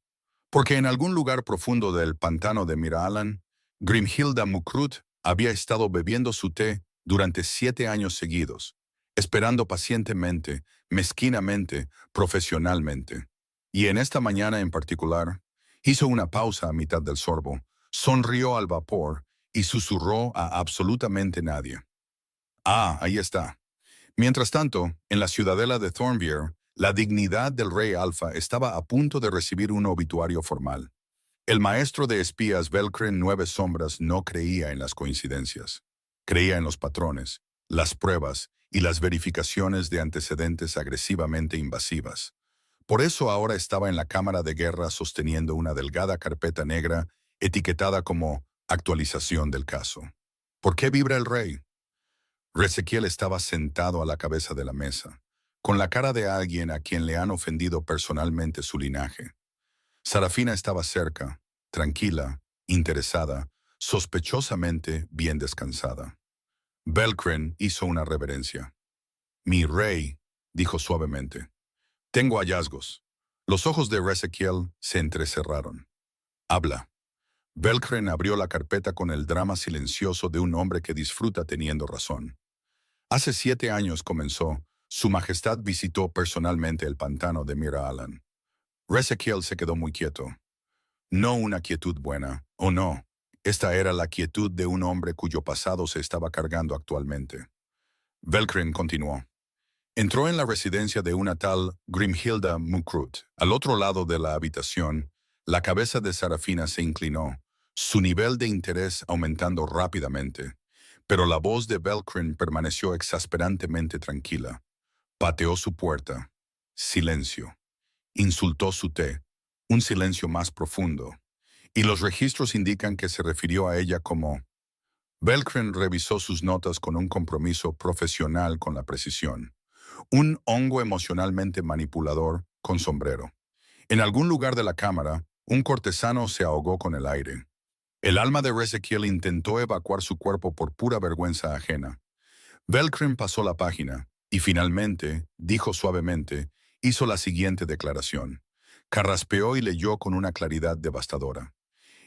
S1: Porque en algún lugar profundo del pantano de Miraalan, Grimhilda Mukrut había estado bebiendo su té durante 7 años seguidos, esperando pacientemente, mezquinamente, profesionalmente. Y en esta mañana en particular, hizo una pausa a mitad del sorbo, sonrió al vapor y susurró a absolutamente nadie. Ah, ahí está. Mientras tanto, en la ciudadela de Thornvier, la dignidad del rey Alfa estaba a punto de recibir un obituario formal. El maestro de espías Belcrane Nueve Sombras no creía en las coincidencias. Creía en los patrones, las pruebas y las verificaciones de antecedentes agresivamente invasivas. Por eso ahora estaba en la cámara de guerra sosteniendo una delgada carpeta negra etiquetada como actualización del caso. ¿Por qué vibra el rey? Ezequiel estaba sentado a la cabeza de la mesa, con la cara de alguien a quien le han ofendido personalmente su linaje. Sarafina estaba cerca, tranquila, interesada, sospechosamente bien descansada. Belcrane hizo una reverencia. «Mi rey», dijo suavemente, «tengo hallazgos». Los ojos de Ezequiel se entrecerraron. «Habla». Belcrane abrió la carpeta con el drama silencioso de un hombre que disfruta teniendo razón. Hace 7 años comenzó, Su Majestad visitó personalmente el pantano de Miraalan. Ezequiel se quedó muy quieto. No una quietud buena, oh no. Esta era la quietud de un hombre cuyo pasado se estaba cargando actualmente. Belcrane continuó. Entró en la residencia de una tal Grimhilda Mukrut. Al otro lado de la habitación, la cabeza de Sarafina se inclinó, su nivel de interés aumentando rápidamente. Pero la voz de Belcrane permaneció exasperantemente tranquila. Pateó su puerta. Silencio. Insultó su té. Un silencio más profundo. Y los registros indican que se refirió a ella como Belkren revisó sus notas con un compromiso profesional con la precisión. Un hongo emocionalmente manipulador con sombrero. En algún lugar de la cámara, un cortesano se ahogó con el aire. El alma de Ezequiel intentó evacuar su cuerpo por pura vergüenza ajena. Belkren pasó la página y finalmente, dijo suavemente, hizo la siguiente declaración. Carraspeó y leyó con una claridad devastadora.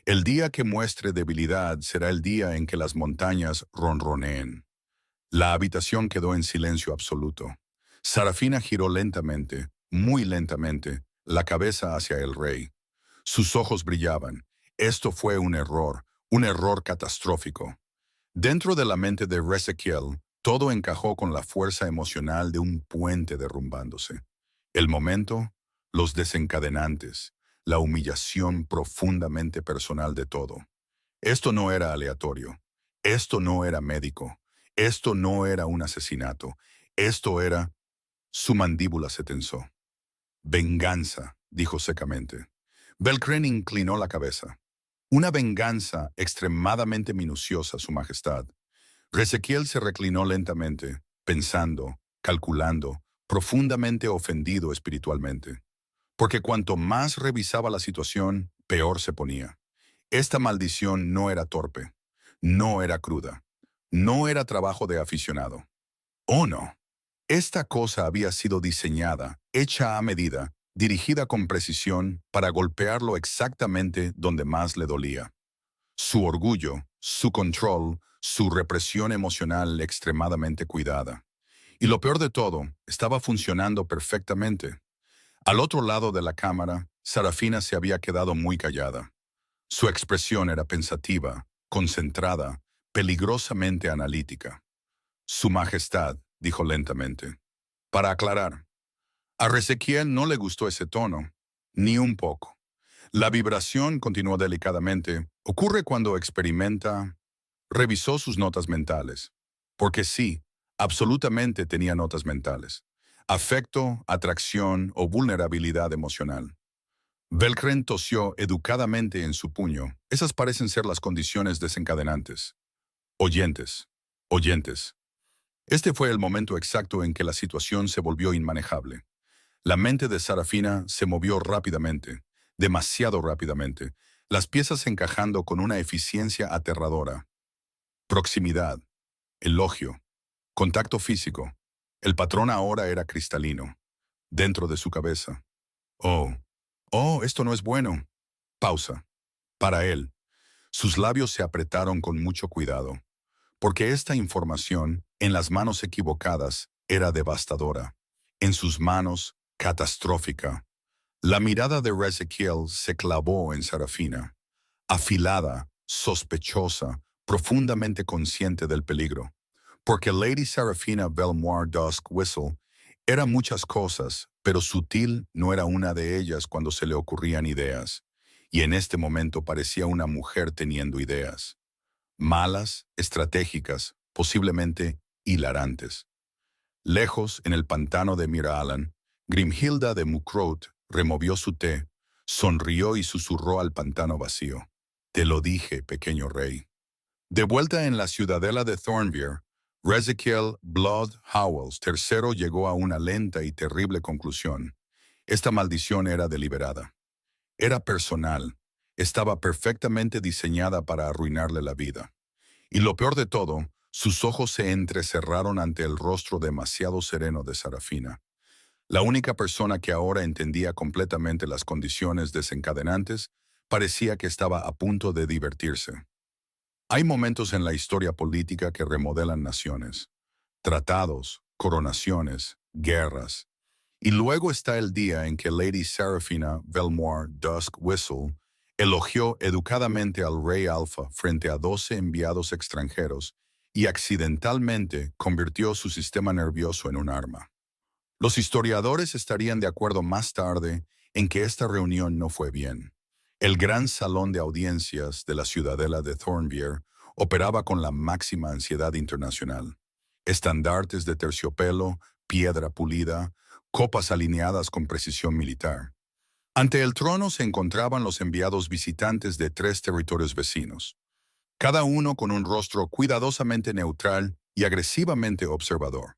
S1: El día que muestre debilidad será el día en que las montañas ronroneen. La habitación quedó en silencio absoluto. Sarafina giró lentamente, muy lentamente, la cabeza hacia el rey. Sus ojos brillaban. Esto fue un error catastrófico. Dentro de la mente de Ezequiel, todo encajó con la fuerza emocional de un puente derrumbándose. El momento, los desencadenantes, la humillación profundamente personal de todo. Esto no era aleatorio. Esto no era médico. Esto no era un asesinato. Esto era... Su mandíbula se tensó. Venganza, dijo secamente. Belkren inclinó la cabeza. Una venganza extremadamente minuciosa, Su Majestad. Ezequiel se reclinó lentamente, pensando, calculando, profundamente ofendido espiritualmente. Porque cuanto más revisaba la situación, peor se ponía. Esta maldición no era torpe, no era cruda, no era trabajo de aficionado. Oh no, esta cosa había sido diseñada, hecha a medida, dirigida con precisión para golpearlo exactamente donde más le dolía. Su orgullo, su control, su represión emocional extremadamente cuidada. Y lo peor de todo, estaba funcionando perfectamente. Al otro lado de la cámara, Sarafina se había quedado muy callada. Su expresión era pensativa, concentrada, peligrosamente analítica. Su Majestad, dijo lentamente. Para aclarar, a Ezequiel no le gustó ese tono, ni un poco. La vibración, continuó delicadamente, ocurre cuando experimenta... Revisó sus notas mentales. Porque sí, absolutamente tenía notas mentales. Afecto, atracción o vulnerabilidad emocional. Belkren tosió educadamente en su puño. Esas parecen ser las condiciones desencadenantes. Oyentes, oyentes. Este fue el momento exacto en que la situación se volvió inmanejable. La mente de Sarafina se movió rápidamente, demasiado rápidamente, las piezas encajando con una eficiencia aterradora. Proximidad, elogio, contacto físico. El patrón ahora era cristalino, dentro de su cabeza. Oh, esto no es bueno. Pausa. Para él, sus labios se apretaron con mucho cuidado, porque esta información, en las manos equivocadas, era devastadora. En sus manos, catastrófica. La mirada de Ezequiel se clavó en Sarafina, afilada, sospechosa, profundamente consciente del peligro. Porque Lady Sarafina Belmore Dusk Whistle era muchas cosas, pero sutil no era una de ellas cuando se le ocurrían ideas. Y en este momento parecía una mujer teniendo ideas. Malas, estratégicas, posiblemente hilarantes. Lejos, en el pantano de Mira-Alan, Grimhilda de Muckroth removió su té, sonrió y susurró al pantano vacío. Te lo dije, pequeño rey. De vuelta en la ciudadela de Thornveer, Ezekiel Blood Howells III llegó a una lenta y terrible conclusión. Esta maldición era deliberada. Era personal. Estaba perfectamente diseñada para arruinarle la vida. Y lo peor de todo, sus ojos se entrecerraron ante el rostro demasiado sereno de Sarafina. La única persona que ahora entendía completamente las condiciones desencadenantes parecía que estaba a punto de divertirse. Hay momentos en la historia política que remodelan naciones, tratados, coronaciones, guerras. Y luego está el día en que Lady Serafina Belmore Dusk Whistle elogió educadamente al rey Alpha frente a 12 enviados extranjeros y accidentalmente convirtió su sistema nervioso en un arma. Los historiadores estarían de acuerdo más tarde en que esta reunión no fue bien. El gran salón de audiencias de la ciudadela de Thornveer operaba con la máxima ansiedad internacional. Estandartes de terciopelo, piedra pulida, copas alineadas con precisión militar. Ante el trono se encontraban los enviados visitantes de 3 territorios vecinos. cada uno con un rostro cuidadosamente neutral y agresivamente observador.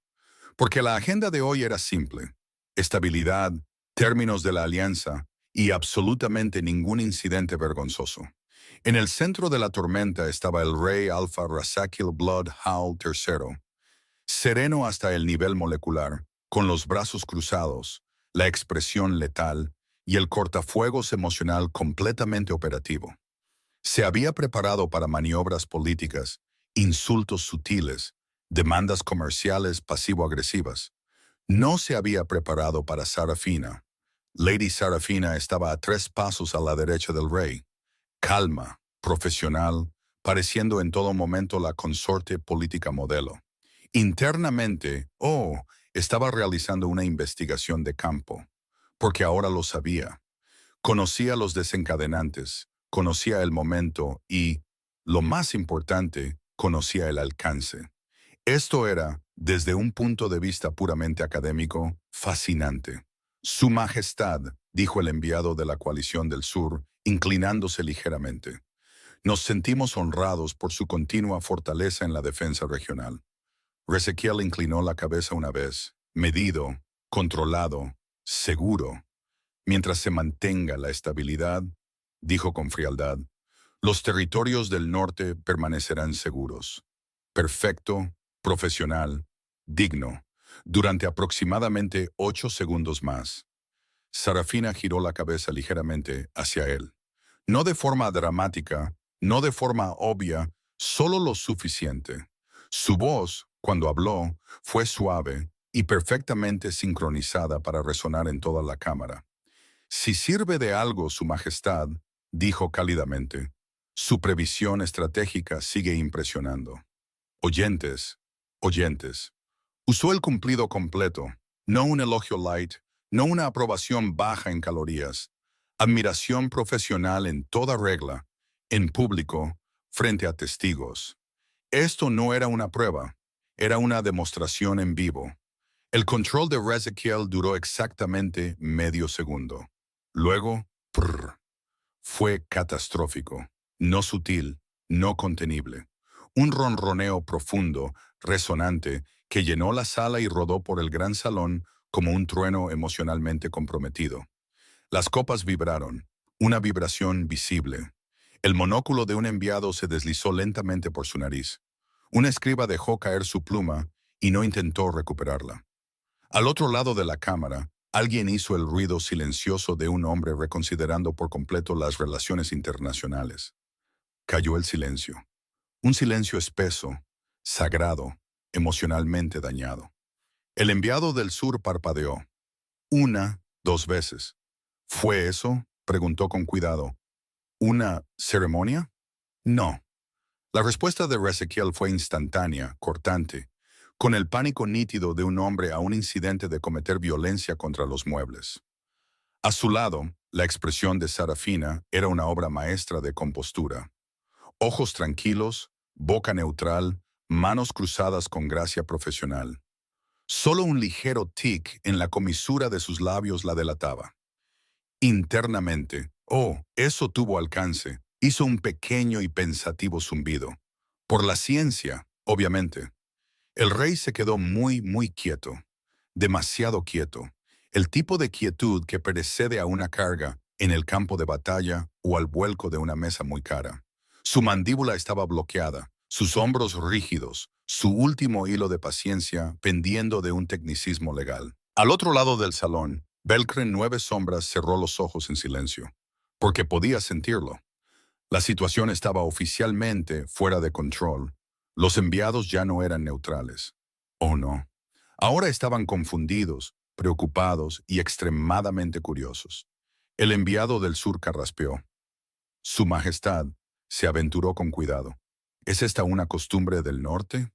S1: Porque la agenda de hoy era simple: estabilidad, términos de la alianza y absolutamente ningún incidente vergonzoso. En el centro de la tormenta estaba el rey Alpha Razakil Blood Howl III, sereno hasta el nivel molecular, con los brazos cruzados, la expresión letal y el cortafuegos emocional completamente operativo. Se había preparado para maniobras políticas, insultos sutiles, demandas comerciales pasivo-agresivas. No se había preparado para Sarafina. Lady Sarafina estaba a 3 pasos a la derecha del rey, calma, profesional, pareciendo en todo momento la consorte política modelo. Internamente, estaba realizando una investigación de campo, porque ahora lo sabía. Conocía los desencadenantes, conocía el momento y, lo más importante, conocía el alcance. Esto era, desde un punto de vista puramente académico, fascinante. Su Majestad, dijo el enviado de la Coalición del Sur, inclinándose ligeramente. Nos sentimos honrados por su continua fortaleza en la defensa regional. Ezequiel inclinó la cabeza una vez, medido, controlado, seguro. Mientras se mantenga la estabilidad, dijo con frialdad, los territorios del norte permanecerán seguros. Perfecto, profesional, digno, durante aproximadamente 8 segundos más. Sarafina giró la cabeza ligeramente hacia él. No de forma dramática, no de forma obvia, solo lo suficiente. Su voz, cuando habló, fue suave y perfectamente sincronizada para resonar en toda la cámara. Si sirve de algo, Su Majestad, dijo cálidamente, su previsión estratégica sigue impresionando. Oyentes, oyentes. Usó el cumplido completo, no un elogio light, no una aprobación baja en calorías. Admiración profesional en toda regla, en público, frente a testigos. Esto no era una prueba, era una demostración en vivo. El control de Ezequiel duró exactamente medio segundo. Luego, fue catastrófico, no sutil, no contenible. Un ronroneo profundo, resonante, que llenó la sala y rodó por el gran salón como un trueno emocionalmente comprometido. Las copas vibraron, una vibración visible. El monóculo de un enviado se deslizó lentamente por su nariz. Un escriba dejó caer su pluma y no intentó recuperarla. Al otro lado de la cámara, alguien hizo el ruido silencioso de un hombre reconsiderando por completo las relaciones internacionales. Cayó el silencio. Un silencio espeso, sagrado, emocionalmente dañado. El enviado del sur parpadeó. 1, 2 veces. ¿Fue eso?, preguntó con cuidado. ¿Una ceremonia? No. La respuesta de Ezequiel fue instantánea, cortante, con el pánico nítido de un hombre a un incidente de cometer violencia contra los muebles. A su lado, la expresión de Sarafina era una obra maestra de compostura. Ojos tranquilos, boca neutral, manos cruzadas con gracia profesional. Solo un ligero tic en la comisura de sus labios la delataba. Internamente, eso tuvo alcance, hizo un pequeño y pensativo zumbido. Por la ciencia, obviamente. El rey se quedó muy quieto, demasiado quieto, el tipo de quietud que precede a una carga en el campo de batalla o al vuelco de una mesa muy cara. Su mandíbula estaba bloqueada, sus hombros rígidos, su último hilo de paciencia pendiendo de un tecnicismo legal. Al otro lado del salón, Belcren 9 sombras cerró los ojos en silencio, porque podía sentirlo. La situación estaba oficialmente fuera de control. Los enviados ya no eran neutrales. Oh no. Ahora estaban confundidos, preocupados y extremadamente curiosos. El enviado del sur carraspeó. Su Majestad se aventuró con cuidado. ¿Es esta una costumbre del norte?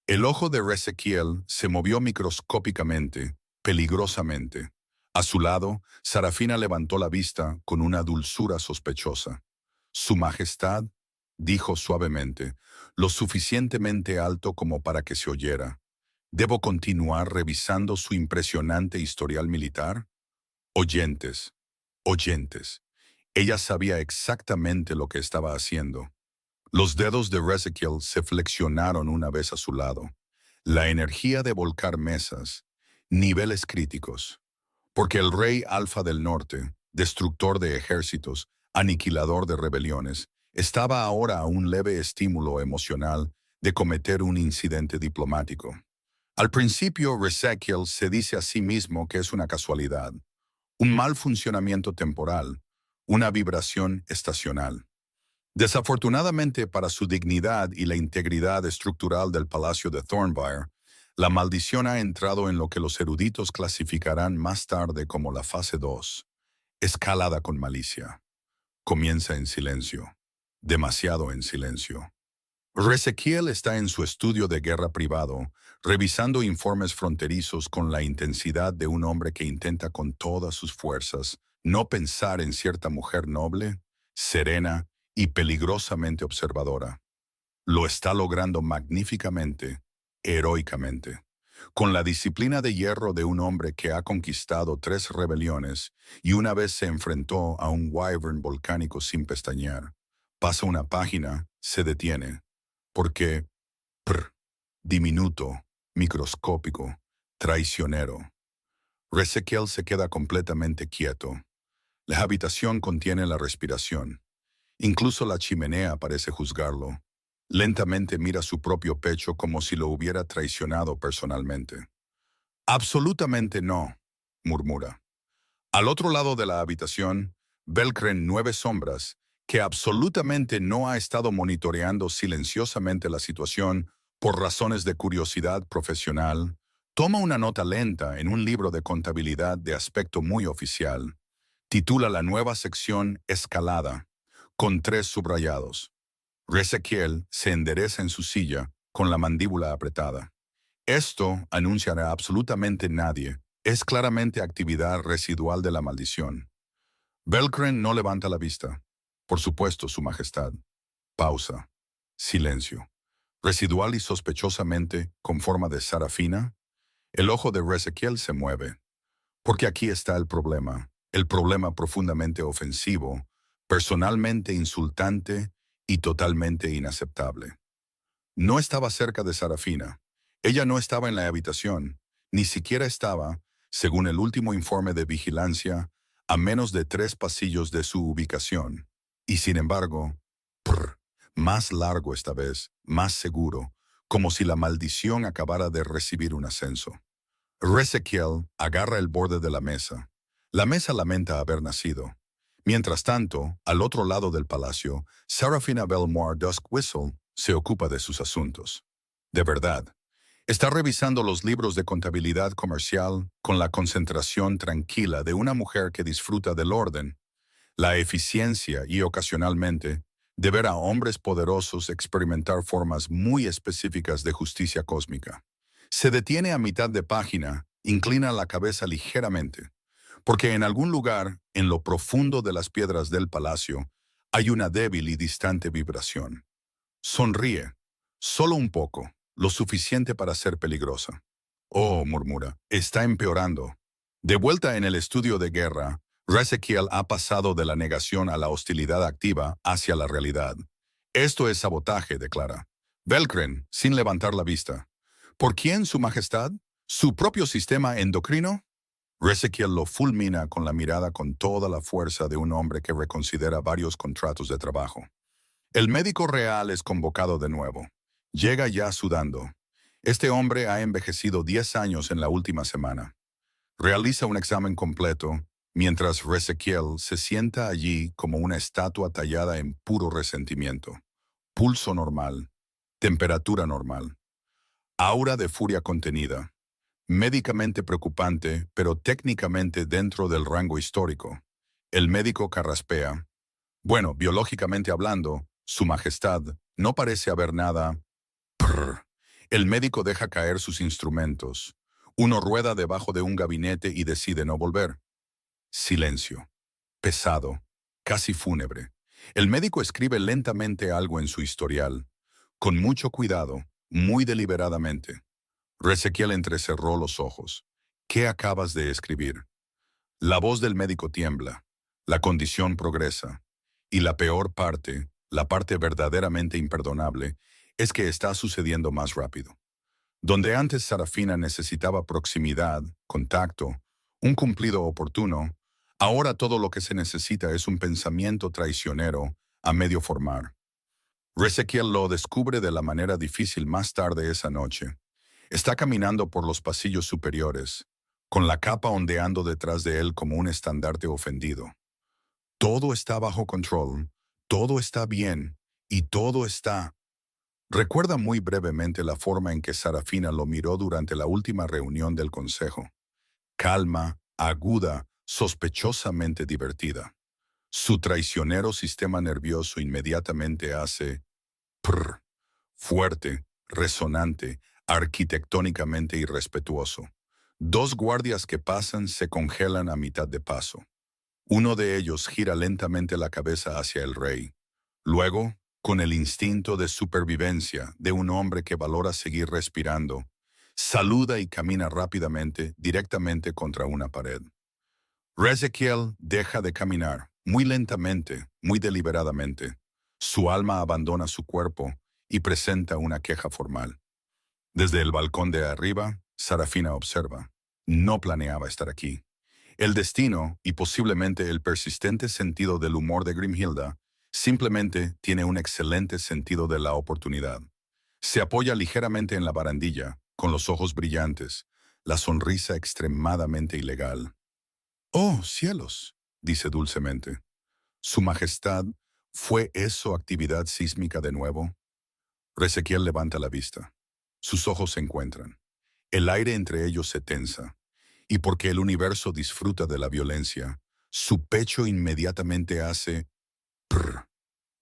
S1: El ojo de Ezequiel se movió microscópicamente, peligrosamente. A su lado, Sarafina levantó la vista con una dulzura sospechosa. Su Majestad, dijo suavemente, lo suficientemente alto como para que se oyera. ¿Debo continuar revisando su impresionante historial militar? Oyentes, oyentes. Ella sabía exactamente lo que estaba haciendo. Los dedos de Ezequiel se flexionaron una vez a su lado. La energía de volcar mesas, niveles críticos. Porque el rey Alfa del Norte, destructor de ejércitos, aniquilador de rebeliones, estaba ahora a un leve estímulo emocional de cometer un incidente diplomático. Al principio, Ezequiel se dice a sí mismo que es una casualidad, un mal funcionamiento temporal, una vibración estacional. Desafortunadamente para su dignidad y la integridad estructural del Palacio de Thornbury, la maldición ha entrado en lo que los eruditos clasificarán más tarde como la fase 2, escalada con malicia. Comienza en silencio, demasiado en silencio. Ezequiel está en su estudio de guerra privado, revisando informes fronterizos con la intensidad de un hombre que intenta con todas sus fuerzas no pensar en cierta mujer noble, serena y peligrosamente observadora. Lo está logrando magníficamente, heroicamente, con la disciplina de hierro de un hombre que ha conquistado 3 rebeliones y una vez se enfrentó a un wyvern volcánico sin pestañear. Pasa una página, se detiene, porque, diminuto, microscópico, traicionero. Ezequiel se queda completamente quieto. La habitación contiene la respiración. Incluso la chimenea parece juzgarlo. Lentamente mira su propio pecho como si lo hubiera traicionado personalmente. Absolutamente no, murmura. Al otro lado de la habitación, Belcren 9 sombras, que absolutamente no ha estado monitoreando silenciosamente la situación por razones de curiosidad profesional, toma una nota lenta en un libro de contabilidad de aspecto muy oficial. Titula la nueva sección Escalada, con 3 subrayados. Ezequiel se endereza en su silla, con la mandíbula apretada. Esto, anunciará absolutamente nadie, es claramente actividad residual de la maldición. Belcren no levanta la vista. Por supuesto, Su Majestad. Pausa. Silencio. Residual y sospechosamente, con forma de sarafina, el ojo de Ezequiel se mueve. Porque aquí está el problema profundamente ofensivo, personalmente insultante y totalmente inaceptable. No estaba cerca de Sarafina. Ella no estaba en la habitación, ni siquiera estaba, según el último informe de vigilancia, a menos de 3 pasillos de su ubicación. Y sin embargo, más largo esta vez, más seguro, como si la maldición acabara de recibir un ascenso. Ezequiel agarra el borde de la mesa. La mesa lamenta haber nacido. Mientras tanto, al otro lado del palacio, Serafina Belmore Dusk Whistle se ocupa de sus asuntos. De verdad, está revisando los libros de contabilidad comercial con la concentración tranquila de una mujer que disfruta del orden, la eficiencia y, ocasionalmente, de ver a hombres poderosos experimentar formas muy específicas de justicia cósmica. Se detiene a mitad de página, inclina la cabeza ligeramente, porque en algún lugar, en lo profundo de las piedras del palacio, hay una débil y distante vibración. Sonríe, solo un poco, lo suficiente para ser peligrosa. Oh, murmura, está empeorando. De vuelta en el estudio de guerra, Ezequiel ha pasado de la negación a la hostilidad activa hacia la realidad. Esto es sabotaje, declara. Belcren, sin levantar la vista. ¿Por quién, Su Majestad? ¿Su propio sistema endocrino? Ezequiel lo fulmina con la mirada con toda la fuerza de un hombre que reconsidera varios contratos de trabajo. El médico real es convocado de nuevo. Llega ya sudando. Este hombre ha envejecido 10 años en la última semana. Realiza un examen completo, mientras Ezequiel se sienta allí como una estatua tallada en puro resentimiento. Pulso normal. Temperatura normal. Aura de furia contenida. Médicamente preocupante, pero técnicamente dentro del rango histórico. El médico carraspea. Bueno, biológicamente hablando, Su Majestad, no parece haber nada. Prr. El médico deja caer sus instrumentos. Uno rueda debajo de un gabinete y decide no volver. Silencio. Pesado. Casi fúnebre. El médico escribe lentamente algo en su historial. Con mucho cuidado, muy deliberadamente. Ezequiel entrecerró los ojos. ¿Qué acabas de escribir? La voz del médico tiembla. La condición progresa. Y la peor parte, La parte verdaderamente imperdonable es que está sucediendo más rápido. Donde antes Sarafina necesitaba proximidad, contacto, un cumplido oportuno, ahora todo lo que se necesita es un pensamiento traicionero a medio formar. Ezequiel lo descubre de la manera difícil más tarde esa noche. Está caminando por los pasillos superiores, con la capa ondeando detrás de él como un estandarte ofendido. Todo está bajo control, todo está bien y todo está... Recuerda muy brevemente la forma en que Sarafina lo miró durante la última reunión del consejo. Calma, aguda, sospechosamente divertida. Su traicionero sistema nervioso inmediatamente hace prr, fuerte, resonante, arquitectónicamente irrespetuoso. Dos guardias que pasan se congelan a mitad de paso. Uno de ellos gira lentamente la cabeza hacia el rey. Luego, con el instinto de supervivencia de un hombre que valora seguir respirando, saluda y camina rápidamente, directamente contra una pared. Ezequiel deja de caminar, muy lentamente, muy deliberadamente. Su alma abandona su cuerpo y presenta una queja formal. Desde el balcón de arriba, Sarafina observa. No planeaba estar aquí. El destino, y posiblemente el persistente sentido del humor de Grimhilda, simplemente tiene un excelente sentido de la oportunidad. Se apoya ligeramente en la barandilla, con los ojos brillantes, la sonrisa extremadamente ilegal. «Oh, cielos», dice dulcemente. «Su Majestad, ¿fue eso actividad sísmica de nuevo?» Ezequiel levanta la vista. Sus ojos se encuentran. El aire entre ellos se tensa. Y porque el universo disfruta de la violencia, su pecho inmediatamente hace prr,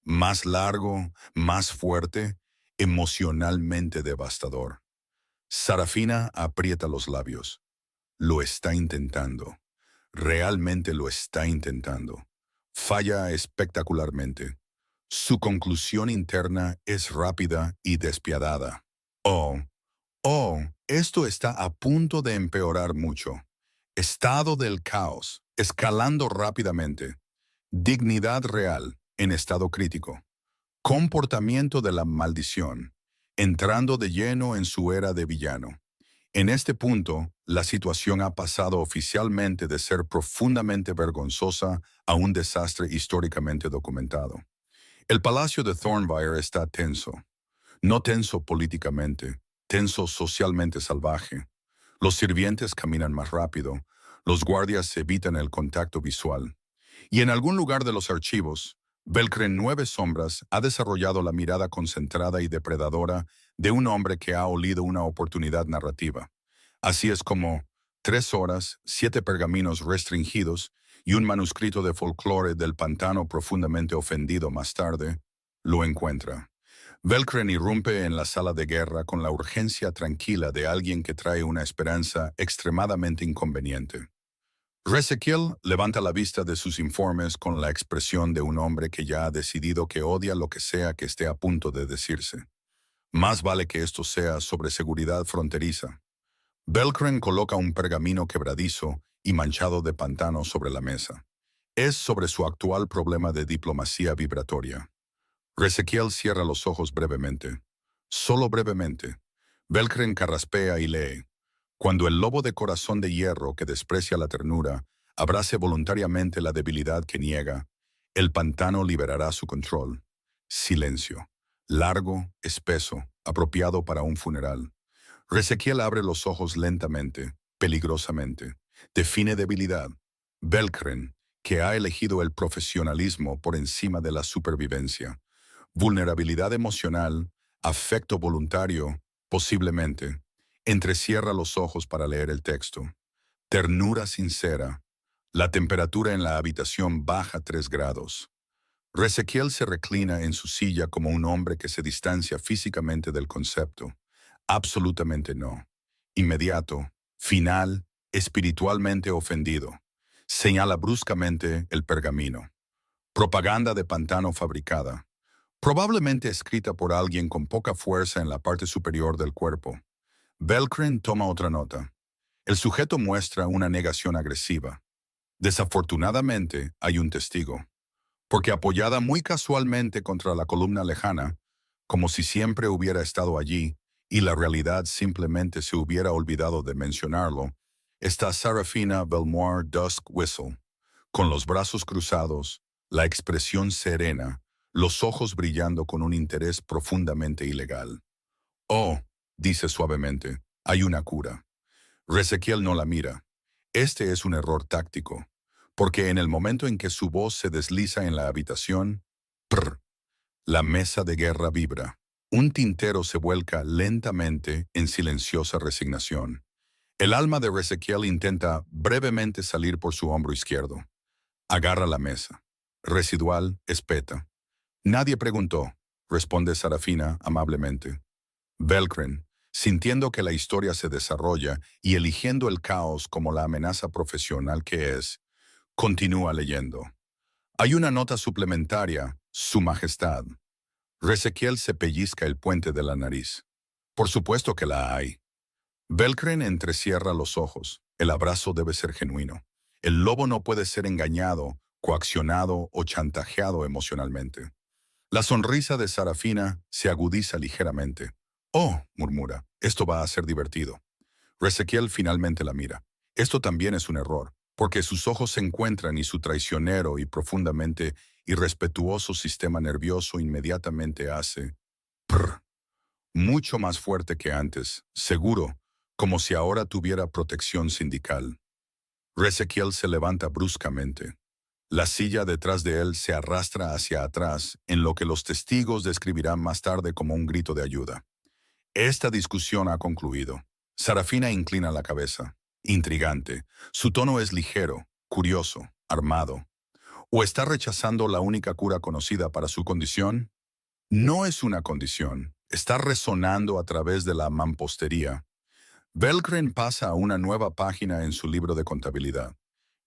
S1: más largo, más fuerte, emocionalmente devastador. Sarafina aprieta los labios. Lo está intentando. Realmente lo está intentando. Falla espectacularmente. Su conclusión interna es rápida y despiadada. Oh, esto está a punto de empeorar mucho. Estado del caos, escalando rápidamente. Dignidad real, en estado crítico. Comportamiento de la maldición, entrando de lleno en su era de villano. En este punto, la situación ha pasado oficialmente de ser profundamente vergonzosa a un desastre históricamente documentado. El palacio de Thornbury está tenso. No tenso políticamente, tenso socialmente salvaje. Los sirvientes caminan más rápido, los guardias evitan el contacto visual. Y en algún lugar de los archivos, Belcren Nueve Sombras ha desarrollado la mirada concentrada y depredadora de un hombre que ha olido una oportunidad narrativa. Así es como 3 horas, 7 pergaminos restringidos y un manuscrito de folclore del pantano profundamente ofendido más tarde, lo encuentra. Belcren irrumpe en la sala de guerra con la urgencia tranquila de alguien que trae una esperanza extremadamente inconveniente. Ezequiel levanta la vista de sus informes con la expresión de un hombre que ya ha decidido que odia lo que sea que esté a punto de decirse. Más vale que esto sea sobre seguridad fronteriza. Belcren coloca un pergamino quebradizo y manchado de pantano sobre la mesa. Es sobre su actual problema de diplomacia vibratoria. Ezequiel cierra los ojos brevemente. Solo brevemente. Belcren carraspea y lee. Cuando el lobo de corazón de hierro que desprecia la ternura abrace voluntariamente la debilidad que niega, el pantano liberará su control. Silencio. Largo, espeso, apropiado para un funeral. Ezequiel abre los ojos lentamente, peligrosamente. Define debilidad. Belcren, que ha elegido el profesionalismo por encima de la supervivencia. Vulnerabilidad emocional, afecto voluntario, posiblemente. Entrecierra los ojos para leer el texto. Ternura sincera. La temperatura en la habitación baja 3 grados. Ezequiel se reclina en su silla como un hombre que se distancia físicamente del concepto. Absolutamente no. Inmediato, final, espiritualmente ofendido. Señala bruscamente el pergamino. Propaganda de pantano fabricada. Probablemente escrita por alguien con poca fuerza en la parte superior del cuerpo. Belcren toma otra nota. El sujeto muestra una negación agresiva. Desafortunadamente, hay un testigo. porque apoyada muy casualmente contra la columna lejana, como si siempre hubiera estado allí y la realidad simplemente se hubiera olvidado de mencionarlo, está Sarafina Belmore Dusk Whistle, con los brazos cruzados, la expresión serena, los ojos brillando con un interés profundamente ilegal. Oh, dice suavemente, hay una cura. Resequiel no la mira. Este es un error táctico, porque en el momento en que su voz se desliza en la habitación, prr, la mesa de guerra vibra. Un tintero se vuelca lentamente en silenciosa resignación. El alma de Resequiel intenta brevemente salir por su hombro izquierdo. Agarra la mesa. Residual, espeta. Nadie preguntó, responde Sarafina amablemente. Belkren, sintiendo que la historia se desarrolla y eligiendo el caos como la amenaza profesional que es, continúa leyendo. Hay una nota suplementaria, Su Majestad. Resequiel se pellizca el puente de la nariz. Por supuesto que la hay. Belkren entrecierra los ojos. El abrazo debe ser genuino. El lobo no puede ser engañado, coaccionado o chantajeado emocionalmente. La sonrisa de Sarafina se agudiza ligeramente. Oh, murmura, esto va a ser divertido. Resequiel finalmente la mira. Esto también es un error, porque sus ojos se encuentran y su traicionero y profundamente irrespetuoso sistema nervioso inmediatamente hace prr, mucho más fuerte que antes, seguro, como si ahora tuviera protección sindical. Resequiel se levanta bruscamente. La silla detrás de él se arrastra hacia atrás, en lo que los testigos describirán más tarde como un grito de ayuda. Esta discusión ha concluido. Sarafina inclina la cabeza. Intrigante. Su tono es ligero, curioso, armado. ¿O está rechazando la única cura conocida para su condición? No es una condición. Está resonando a través de la mampostería. Belkren pasa a una nueva página en su libro de contabilidad.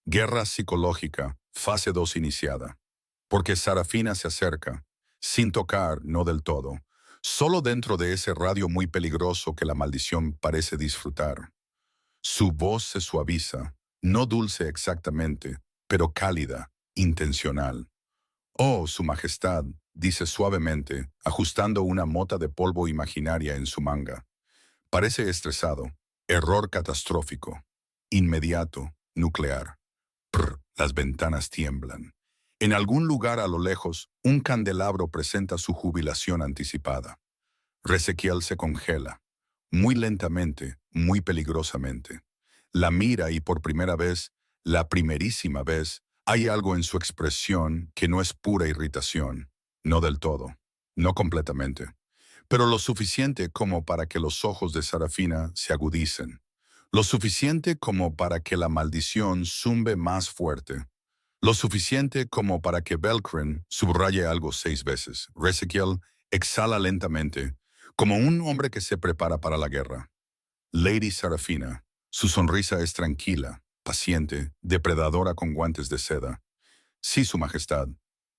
S1: Guerra psicológica, fase 2 iniciada. Porque Sarafina se acerca, sin tocar, no del todo, solo dentro de ese radio muy peligroso que la maldición parece disfrutar. Su voz se suaviza, no dulce exactamente, pero cálida, intencional. Oh, Su Majestad, dice suavemente, ajustando una mota de polvo imaginaria en su manga. Parece estresado. Error catastrófico. Inmediato, nuclear. Prr, las ventanas tiemblan. En algún lugar a lo lejos, un candelabro presenta su jubilación anticipada. Resequiel se congela, muy lentamente, muy peligrosamente. La mira y por primera vez, la primerísima vez, hay algo en su expresión que no es pura irritación, no del todo, no completamente, pero lo suficiente como para que los ojos de Sarafina se agudicen, lo suficiente como para que la maldición zumbe más fuerte, lo suficiente como para que Belkren subraye algo 6 veces. Resequiel exhala lentamente, como un hombre que se prepara para la guerra. Lady Sarafina, su sonrisa es tranquila, paciente, depredadora con guantes de seda. Sí, Su Majestad.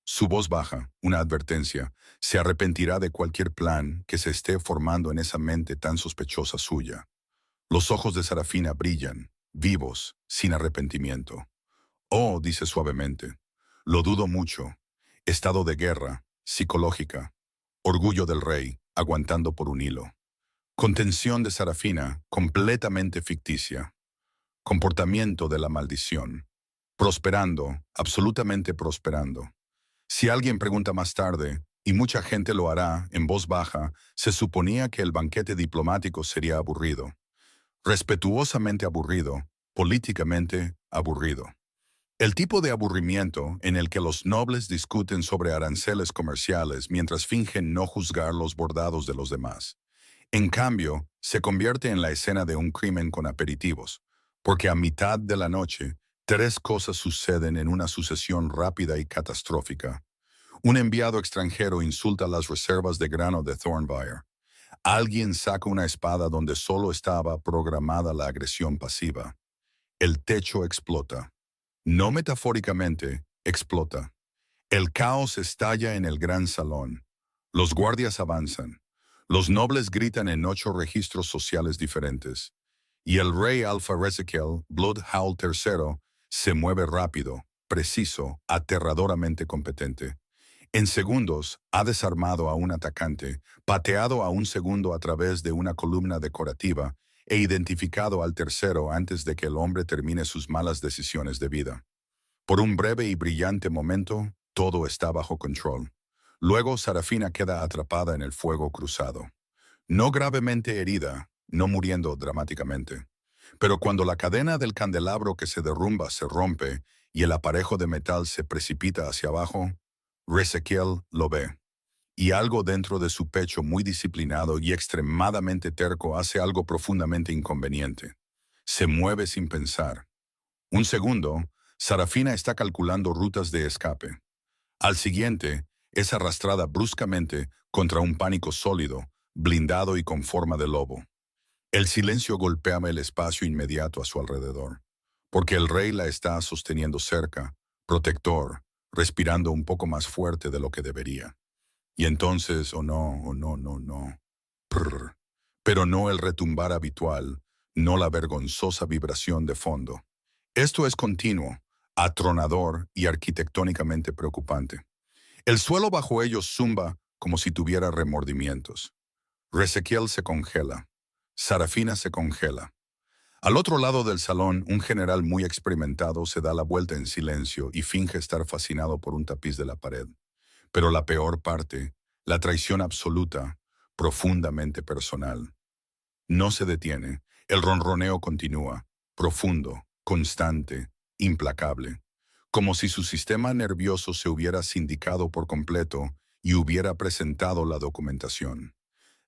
S1: Su voz baja, una advertencia, se arrepentirá de cualquier plan que se esté formando en esa mente tan sospechosa suya. Los ojos de Sarafina brillan, vivos, sin arrepentimiento. Oh, dice suavemente, lo dudo mucho. Estado de guerra, psicológica. Orgullo del rey, aguantando por un hilo. Contención de Sarafina, completamente ficticia. Comportamiento de la maldición. Prosperando, absolutamente prosperando. Si alguien pregunta más tarde, y mucha gente lo hará en voz baja, se suponía que el banquete diplomático sería aburrido. Respetuosamente aburrido, políticamente aburrido. El tipo de aburrimiento en el que los nobles discuten sobre aranceles comerciales mientras fingen no juzgar los bordados de los demás. En cambio, se convierte en la escena de un crimen con aperitivos, porque a mitad de la noche, 3 cosas suceden en una sucesión rápida y catastrófica. Un enviado extranjero insulta las reservas de grano de Thornbyre. Alguien saca una espada donde solo estaba programada la agresión pasiva. El techo explota. No metafóricamente, explota. El caos estalla en el gran salón. Los guardias avanzan. Los nobles gritan en 8 registros sociales diferentes. Y el rey Alpha Resequiel, Bloodhowl III, se mueve rápido, preciso, aterradoramente competente. En segundos, ha desarmado a un atacante, pateado a un segundo a través de una columna decorativa e identificado al tercero antes de que el hombre termine sus malas decisiones de vida. Por un breve y brillante momento, todo está bajo control. Luego, Sarafina queda atrapada en el fuego cruzado. No gravemente herida, no muriendo dramáticamente. Pero cuando la cadena del candelabro que se derrumba se rompe y el aparejo de metal se precipita hacia abajo, Resequiel lo ve. Y algo dentro de su pecho muy disciplinado y extremadamente terco hace algo profundamente inconveniente. Se mueve sin pensar. Un segundo, Sarafina está calculando rutas de escape. Al siguiente, es arrastrada bruscamente contra un pánico sólido, blindado y con forma de lobo. El silencio golpea el espacio inmediato a su alrededor, porque el rey la está sosteniendo cerca, protector, respirando un poco más fuerte de lo que debería. Y entonces, no. Prr. Pero no el retumbar habitual, no la vergonzosa vibración de fondo. Esto es continuo, atronador y arquitectónicamente preocupante. El suelo bajo ellos zumba como si tuviera remordimientos. Resequiel se congela. Sarafina se congela. Al otro lado del salón, un general muy experimentado se da la vuelta en silencio y finge estar fascinado por un tapiz de la pared. Pero la peor parte, la traición absoluta, profundamente personal. No se detiene. El ronroneo continúa, profundo, constante, implacable, como si su sistema nervioso se hubiera sindicado por completo y hubiera presentado la documentación.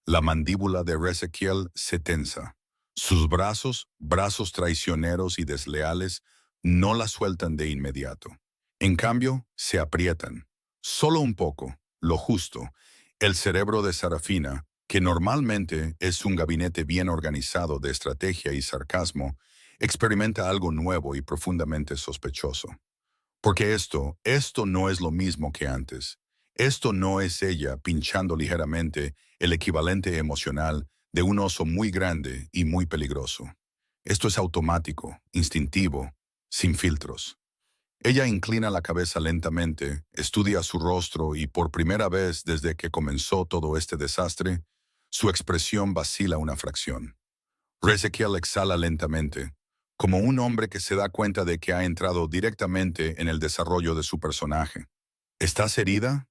S1: La mandíbula de Resequiel se tensa. Sus brazos, brazos traicioneros y desleales, no la sueltan de inmediato. En cambio, se aprietan. Solo un poco, lo justo. El cerebro de Sarafina, que normalmente es un gabinete bien organizado de estrategia y sarcasmo, experimenta algo nuevo y profundamente sospechoso. Porque esto no es lo mismo que antes. Esto no es ella pinchando ligeramente el equivalente emocional de un oso muy grande y muy peligroso. Esto es automático, instintivo, sin filtros. Ella inclina la cabeza lentamente, estudia su rostro y por primera vez desde que comenzó todo este desastre, su expresión vacila una fracción. Resequiel exhala lentamente, como un hombre que se da cuenta de que ha entrado directamente en el desarrollo de su personaje. ¿Estás herida?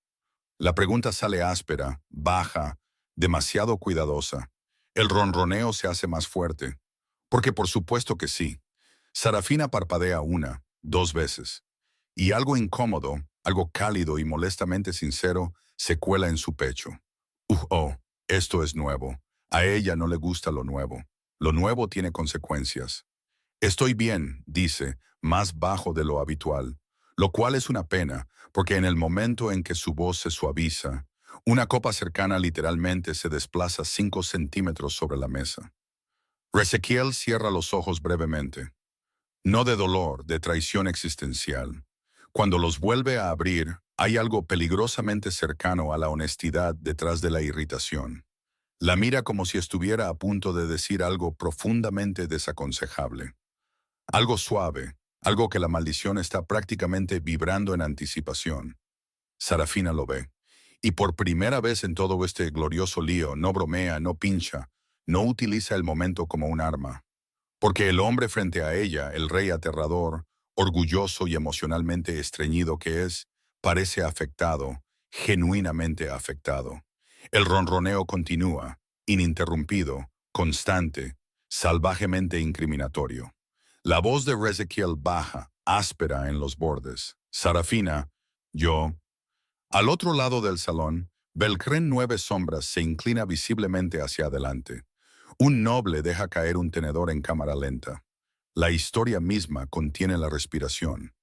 S1: La pregunta sale áspera, baja, demasiado cuidadosa. El ronroneo se hace más fuerte. Porque por supuesto que sí. Sarafina parpadea una, dos veces. Y algo incómodo, algo cálido y molestamente sincero, se cuela en su pecho. Oh, esto es nuevo. A ella no le gusta lo nuevo. Lo nuevo tiene consecuencias. Estoy bien, dice, más bajo de lo habitual, lo cual es una pena, porque en el momento en que su voz se suaviza, una copa cercana literalmente se desplaza 5 centímetros sobre la mesa. Resequiel cierra los ojos brevemente. No de dolor, de traición existencial. Cuando los vuelve a abrir, hay algo peligrosamente cercano a la honestidad detrás de la irritación. La mira como si estuviera a punto de decir algo profundamente desaconsejable. Algo suave, algo que la maldición está prácticamente vibrando en anticipación. Sarafina lo ve. Y por primera vez en todo este glorioso lío, no bromea, no pincha, no utiliza el momento como un arma. Porque el hombre frente a ella, el rey aterrador, orgulloso y emocionalmente estreñido que es, parece afectado, genuinamente afectado. El ronroneo continúa, ininterrumpido, constante, salvajemente incriminatorio. La voz de Resequiel baja, áspera en los bordes. Sarafina, yo. Al otro lado del salón, Belcrén Nueve Sombras se inclina visiblemente hacia adelante. Un noble deja caer un tenedor en cámara lenta. La historia misma contiene la respiración.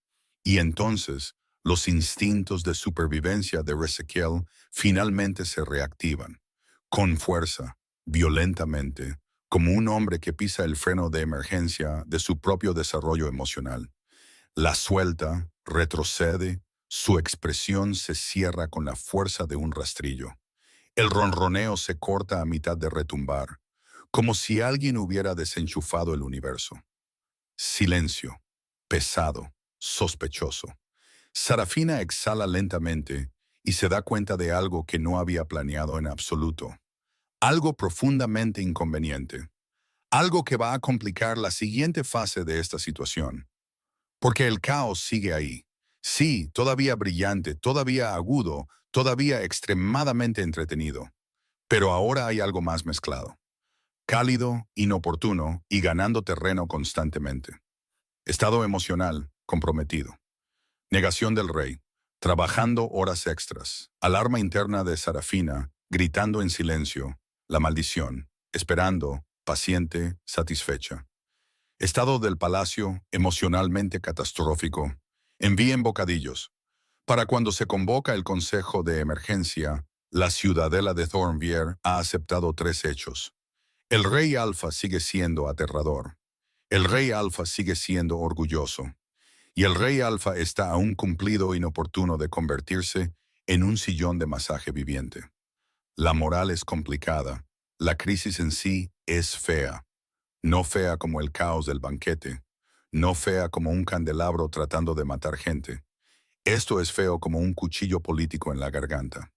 S1: Y entonces, los instintos de supervivencia de Resequiel finalmente se reactivan. Con fuerza, violentamente, como un hombre que pisa el freno de emergencia de su propio desarrollo emocional. La suelta, retrocede, su expresión se cierra con la fuerza de un rastrillo. El ronroneo se corta a mitad de retumbar, como si alguien hubiera desenchufado el universo. Silencio, pesado, sospechoso. Sarafina exhala lentamente y se da cuenta de algo que no había planeado en absoluto. Algo profundamente inconveniente. Algo que va a complicar la siguiente fase de esta situación. Porque el caos sigue ahí. Sí, todavía brillante, todavía agudo, todavía extremadamente entretenido. Pero ahora hay algo más mezclado. Cálido, inoportuno y ganando terreno constantemente. Estado emocional, comprometido. Negación del rey. Trabajando horas extras. Alarma interna de Sarafina, gritando en silencio. La maldición. Esperando, paciente, satisfecha. Estado del palacio, emocionalmente catastrófico. Envíen bocadillos. Para cuando se convoca el Consejo de Emergencia, la ciudadela de Thornvier ha aceptado 3 hechos. El rey Alfa sigue siendo aterrador. El rey Alfa sigue siendo orgulloso. Y el rey Alfa está a un cumplido inoportuno de convertirse en un sillón de masaje viviente. La moral es complicada. La crisis en sí es fea. No fea como el caos del banquete. No fea como un candelabro tratando de matar gente. Esto es feo como un cuchillo político en la garganta.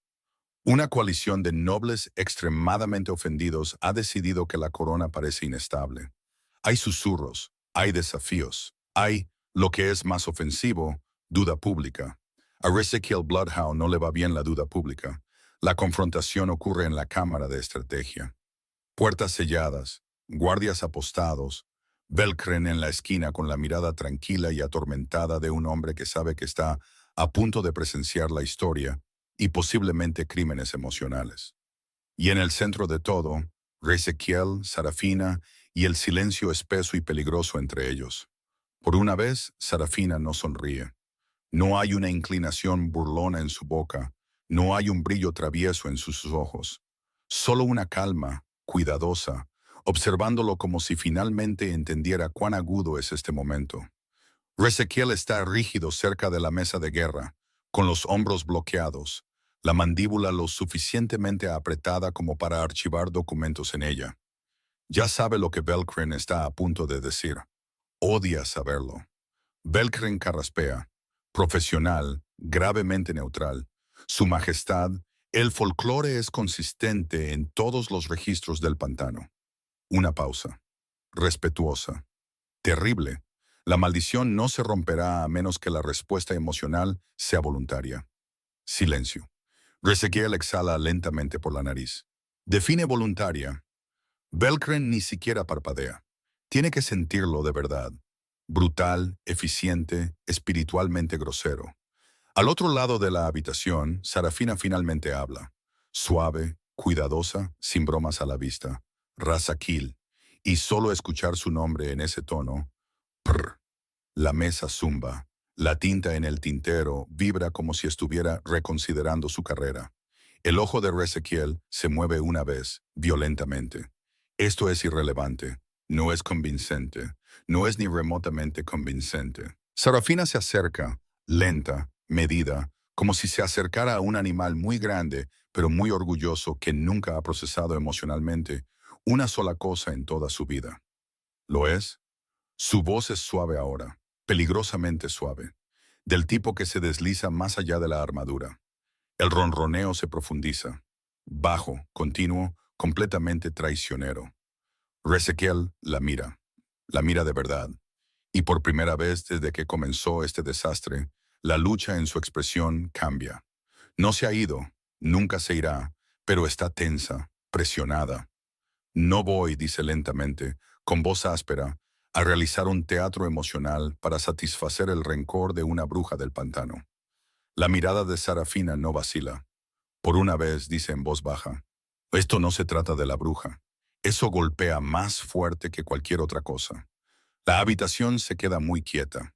S1: Una coalición de nobles extremadamente ofendidos ha decidido que la corona parece inestable. Hay susurros, hay desafíos, hay, lo que es más ofensivo, duda pública. A Ezekiel Bloodhound no le va bien la duda pública. La confrontación ocurre en la cámara de estrategia. Puertas selladas, guardias apostados, Velkren en la esquina con la mirada tranquila y atormentada de un hombre que sabe que está a punto de presenciar la historia y posiblemente crímenes emocionales. Y en el centro de todo, Ezekiel, Sarafina y el silencio espeso y peligroso entre ellos. Por una vez, Sarafina no sonríe. No hay una inclinación burlona en su boca, no hay un brillo travieso en sus ojos. Solo una calma, cuidadosa, observándolo como si finalmente entendiera cuán agudo es este momento. Ezekiel está rígido cerca de la mesa de guerra, con los hombros bloqueados, la mandíbula lo suficientemente apretada como para archivar documentos en ella. Ya sabe lo que Velkren está a punto de decir. Odia saberlo. Velkren carraspea, profesional, gravemente neutral. Su majestad, el folclore es consistente en todos los registros del pantano. Una pausa. Respetuosa. Terrible. La maldición no se romperá a menos que la respuesta emocional sea voluntaria. Silencio. Ezekiel exhala lentamente por la nariz. Define voluntaria. Velkren ni siquiera parpadea. Tiene que sentirlo de verdad. Brutal, eficiente, espiritualmente grosero. Al otro lado de la habitación, Sarafina finalmente habla. Suave, cuidadosa, sin bromas a la vista. Razakil. Y solo escuchar su nombre en ese tono. Prr. La mesa zumba. La tinta en el tintero vibra como si estuviera reconsiderando su carrera. El ojo de Ezekiel se mueve una vez, violentamente. Esto es irrelevante. No es convincente. No es ni remotamente convincente. Sarafina se acerca, lenta, medida, como si se acercara a un animal muy grande, pero muy orgulloso que nunca ha procesado emocionalmente una sola cosa en toda su vida. ¿Lo es? Su voz es suave ahora, peligrosamente suave, del tipo que se desliza más allá de la armadura. El ronroneo se profundiza, bajo, continuo, completamente traicionero. Ezekiel la mira de verdad, y por primera vez desde que comenzó este desastre, la lucha en su expresión cambia. No se ha ido, nunca se irá, pero está tensa, presionada. No voy, dice lentamente, con voz áspera, a realizar un teatro emocional para satisfacer el rencor de una bruja del pantano. La mirada de Sarafina no vacila. Por una vez dice en voz baja, esto no se trata de la bruja. Eso golpea más fuerte que cualquier otra cosa. La habitación se queda muy quieta.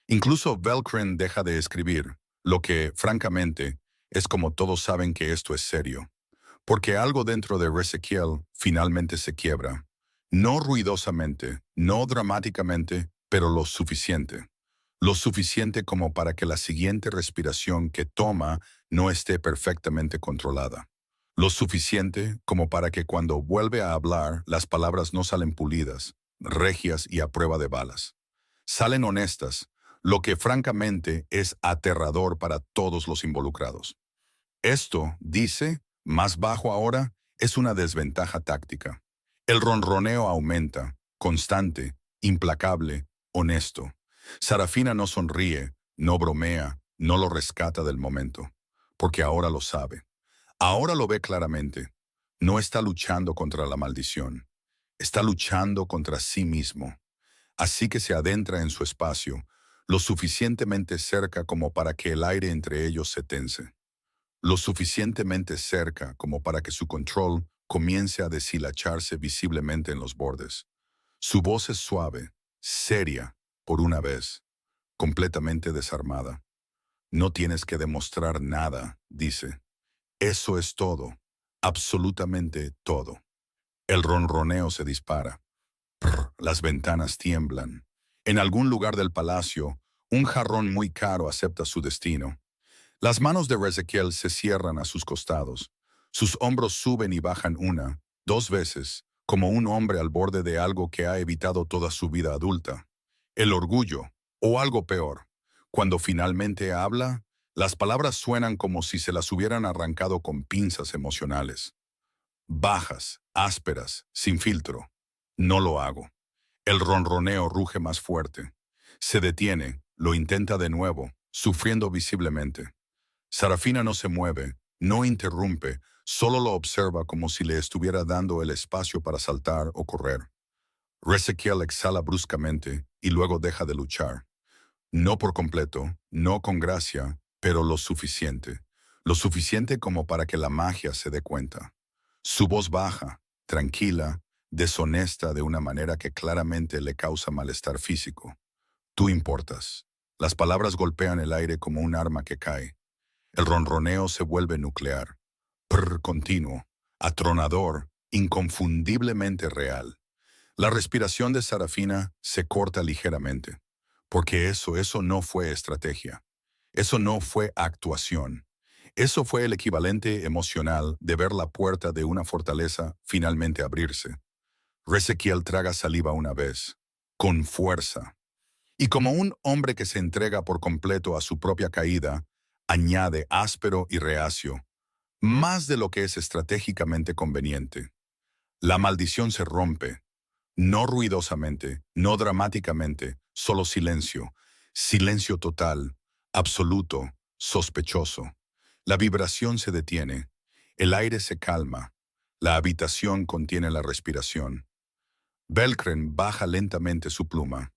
S1: Incluso Velkren deja de escribir, lo que, francamente, es como todos saben que esto es serio. Porque algo dentro de Ezekiel finalmente se quiebra. No ruidosamente, no dramáticamente, pero lo suficiente. Lo suficiente como para que la siguiente respiración que toma no esté perfectamente controlada. Lo suficiente como para que cuando vuelve a hablar las palabras no salen pulidas, regias y a prueba de balas. Salen honestas, lo que francamente es aterrador para todos los involucrados. Esto, dice, más bajo ahora, es una desventaja táctica. El ronroneo aumenta, constante, implacable, honesto. Sarafina no sonríe, no bromea, no lo rescata del momento, porque ahora lo sabe. Ahora lo ve claramente. No está luchando contra la maldición, está luchando contra sí mismo. Así que se adentra en su espacio, lo suficientemente cerca como para que el aire entre ellos se tense, lo suficientemente cerca como para que su control comience a deshilacharse visiblemente en los bordes. Su voz es suave, seria, por una vez, completamente desarmada. No tienes que demostrar nada, dice. Eso es todo, absolutamente todo. El ronroneo se dispara. Prr, las ventanas tiemblan. En algún lugar del palacio, un jarrón muy caro acepta su destino. Las manos de Ezequiel se cierran a sus costados. Sus hombros suben y bajan una, dos veces, como un hombre al borde de algo que ha evitado toda su vida adulta. El orgullo, o algo peor. Cuando finalmente habla, las palabras suenan como si se las hubieran arrancado con pinzas emocionales. Bajas, ásperas, sin filtro. No lo hago. El ronroneo ruge más fuerte. Se detiene, lo intenta de nuevo, sufriendo visiblemente. Sarafina no se mueve, no interrumpe, solo lo observa como si le estuviera dando el espacio para saltar o correr. Ezequiel exhala bruscamente y luego deja de luchar. No por completo, no con gracia, pero lo suficiente. Lo suficiente como para que la magia se dé cuenta. Su voz baja, tranquila, deshonesta de una manera que claramente le causa malestar físico. Tú importas. Las palabras golpean el aire como un arma que cae. El ronroneo se vuelve nuclear. Prr continuo, atronador, inconfundiblemente real. La respiración de Sarafina se corta ligeramente, porque eso no fue estrategia. Eso no fue actuación. Eso fue el equivalente emocional de ver la puerta de una fortaleza finalmente abrirse. Ezequiel traga saliva una vez, con fuerza. Y como un hombre que se entrega por completo a su propia caída, añade áspero y reacio, más de lo que es estratégicamente conveniente. La maldición se rompe, no ruidosamente, no dramáticamente, solo silencio, silencio total, absoluto, sospechoso. La vibración se detiene, el aire se calma, la habitación contiene la respiración. Belcren baja lentamente su pluma.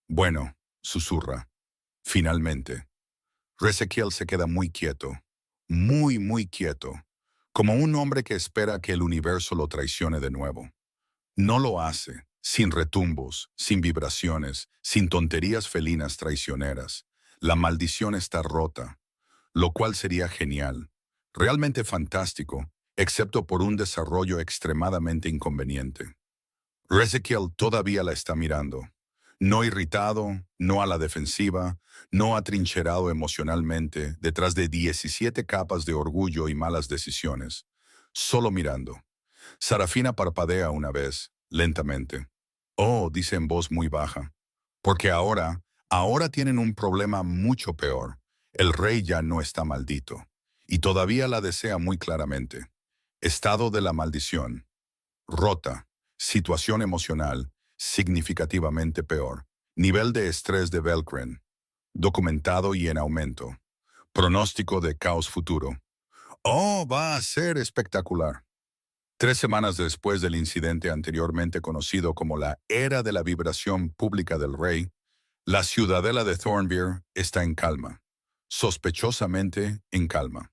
S1: Bueno, susurra. Finalmente. Ezequiel se queda muy quieto, muy quieto, como un hombre que espera que el universo lo traicione de nuevo. No lo hace, sin retumbos, sin vibraciones, sin tonterías felinas traicioneras. La maldición está rota, lo cual sería genial, realmente fantástico, excepto por un desarrollo extremadamente inconveniente. Ezequiel todavía la está mirando. No irritado, no a la defensiva, no atrincherado emocionalmente detrás de 17 capas de orgullo y malas decisiones. Solo mirando. Sarafina parpadea una vez, lentamente. Oh, dice en voz muy baja. Porque ahora tienen un problema mucho peor. El rey ya no está maldito. Y todavía la desea muy claramente. Estado de la maldición. Rota. Situación emocional. Significativamente peor. Nivel de estrés de Belcren. Documentado y en aumento. Pronóstico de caos futuro. Oh, va a ser espectacular. 3 semanas después del incidente anteriormente conocido como la Era de la Vibración Pública del Rey, la ciudadela de Thornbeer está en calma. Sospechosamente en calma.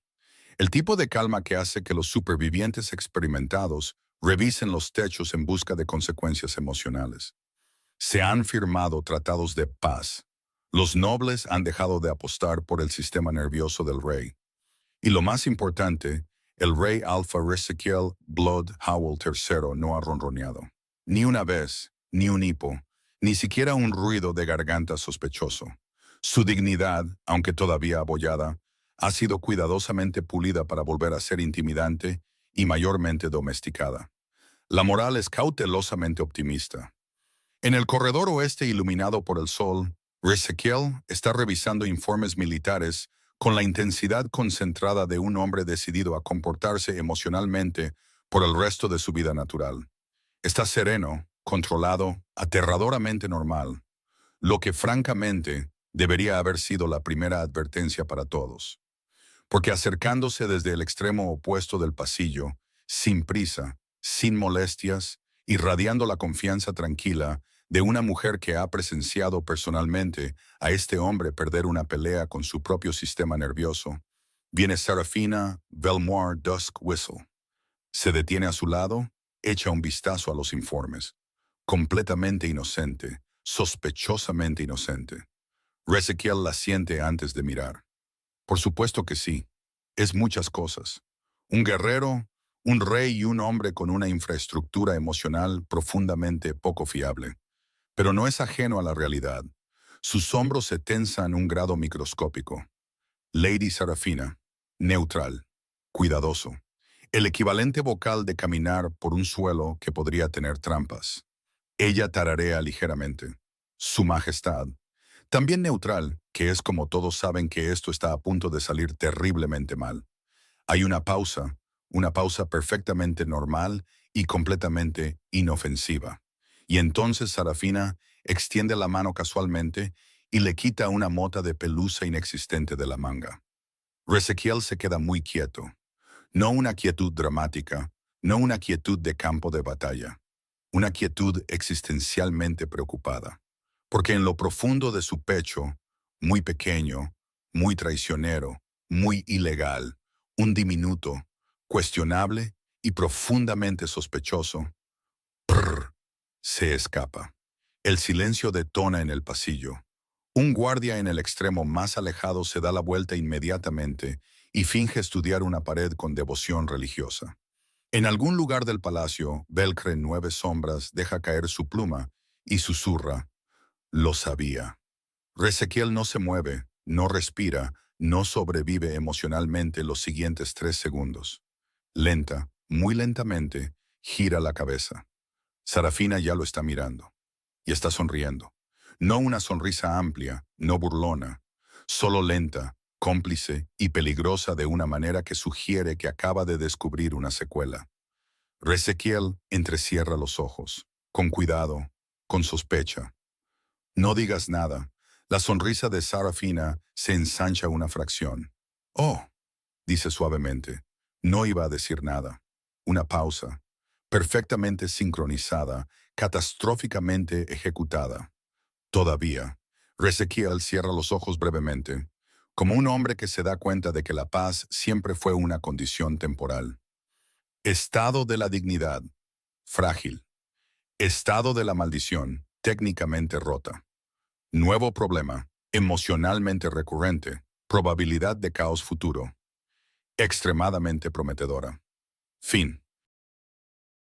S1: El tipo de calma que hace que los supervivientes experimentados revisen los techos en busca de consecuencias emocionales. Se han firmado tratados de paz. Los nobles han dejado de apostar por el sistema nervioso del rey. Y lo más importante, el rey Alpha Ezequiel Blood Howell III no ha ronroneado. Ni una vez, ni un hipo, ni siquiera un ruido de garganta sospechoso. Su dignidad, aunque todavía abollada, ha sido cuidadosamente pulida para volver a ser intimidante y mayormente domesticada. La moral es cautelosamente optimista. En el corredor oeste iluminado por el sol, Ezequiel está revisando informes militares con la intensidad concentrada de un hombre decidido a comportarse emocionalmente por el resto de su vida natural. Está sereno, controlado, aterradoramente normal, lo que francamente debería haber sido la primera advertencia para todos. Porque acercándose desde el extremo opuesto del pasillo, sin prisa, sin molestias, irradiando la confianza tranquila de una mujer que ha presenciado personalmente a este hombre perder una pelea con su propio sistema nervioso, viene Serafina Belmore Dusk Whistle. Se detiene a su lado, echa un vistazo a los informes. Completamente inocente, sospechosamente inocente. Ezequiel la siente antes de mirar. Por supuesto que sí. Es muchas cosas. Un guerrero, un rey y un hombre con una infraestructura emocional profundamente poco fiable. Pero no es ajeno a la realidad. Sus hombros se tensan a un grado microscópico. Lady Serafina, neutral, cuidadoso. El equivalente vocal de caminar por un suelo que podría tener trampas. Ella tararea ligeramente. Su Majestad. También neutral, que es como todos saben que esto está a punto de salir terriblemente mal. Hay una pausa perfectamente normal y completamente inofensiva. Y entonces Serafina extiende la mano casualmente y le quita una mota de pelusa inexistente de la manga. Ezequiel se queda muy quieto. No una quietud dramática, no una quietud de campo de batalla. Una quietud existencialmente preocupada. Porque en lo profundo de su pecho, muy pequeño, muy traicionero, muy ilegal, un diminuto, cuestionable y profundamente sospechoso, prrr, se escapa. El silencio detona en el pasillo. Un guardia en el extremo más alejado se da la vuelta inmediatamente y finge estudiar una pared con devoción religiosa. En algún lugar del palacio, Belcre 9 sombras deja caer su pluma y susurra: lo sabía. Ezequiel no se mueve, no respira, no sobrevive emocionalmente los siguientes 3 segundos. Lenta, muy lentamente, gira la cabeza. Serafina ya lo está mirando. Y está sonriendo. No una sonrisa amplia, no burlona, solo lenta, cómplice y peligrosa de una manera que sugiere que acaba de descubrir una secuela. Ezequiel entrecierra los ojos, con cuidado, con sospecha. No digas nada. La sonrisa de Serafina se ensancha una fracción. Oh, dice suavemente. No iba a decir nada. Una pausa, perfectamente sincronizada, catastróficamente ejecutada. Todavía. Ezequiel cierra los ojos brevemente, como un hombre que se da cuenta de que la paz siempre fue una condición temporal. Estado de la dignidad, frágil. Estado de la maldición, técnicamente rota. Nuevo problema, emocionalmente recurrente, probabilidad de caos futuro. Extremadamente prometedora. Fin.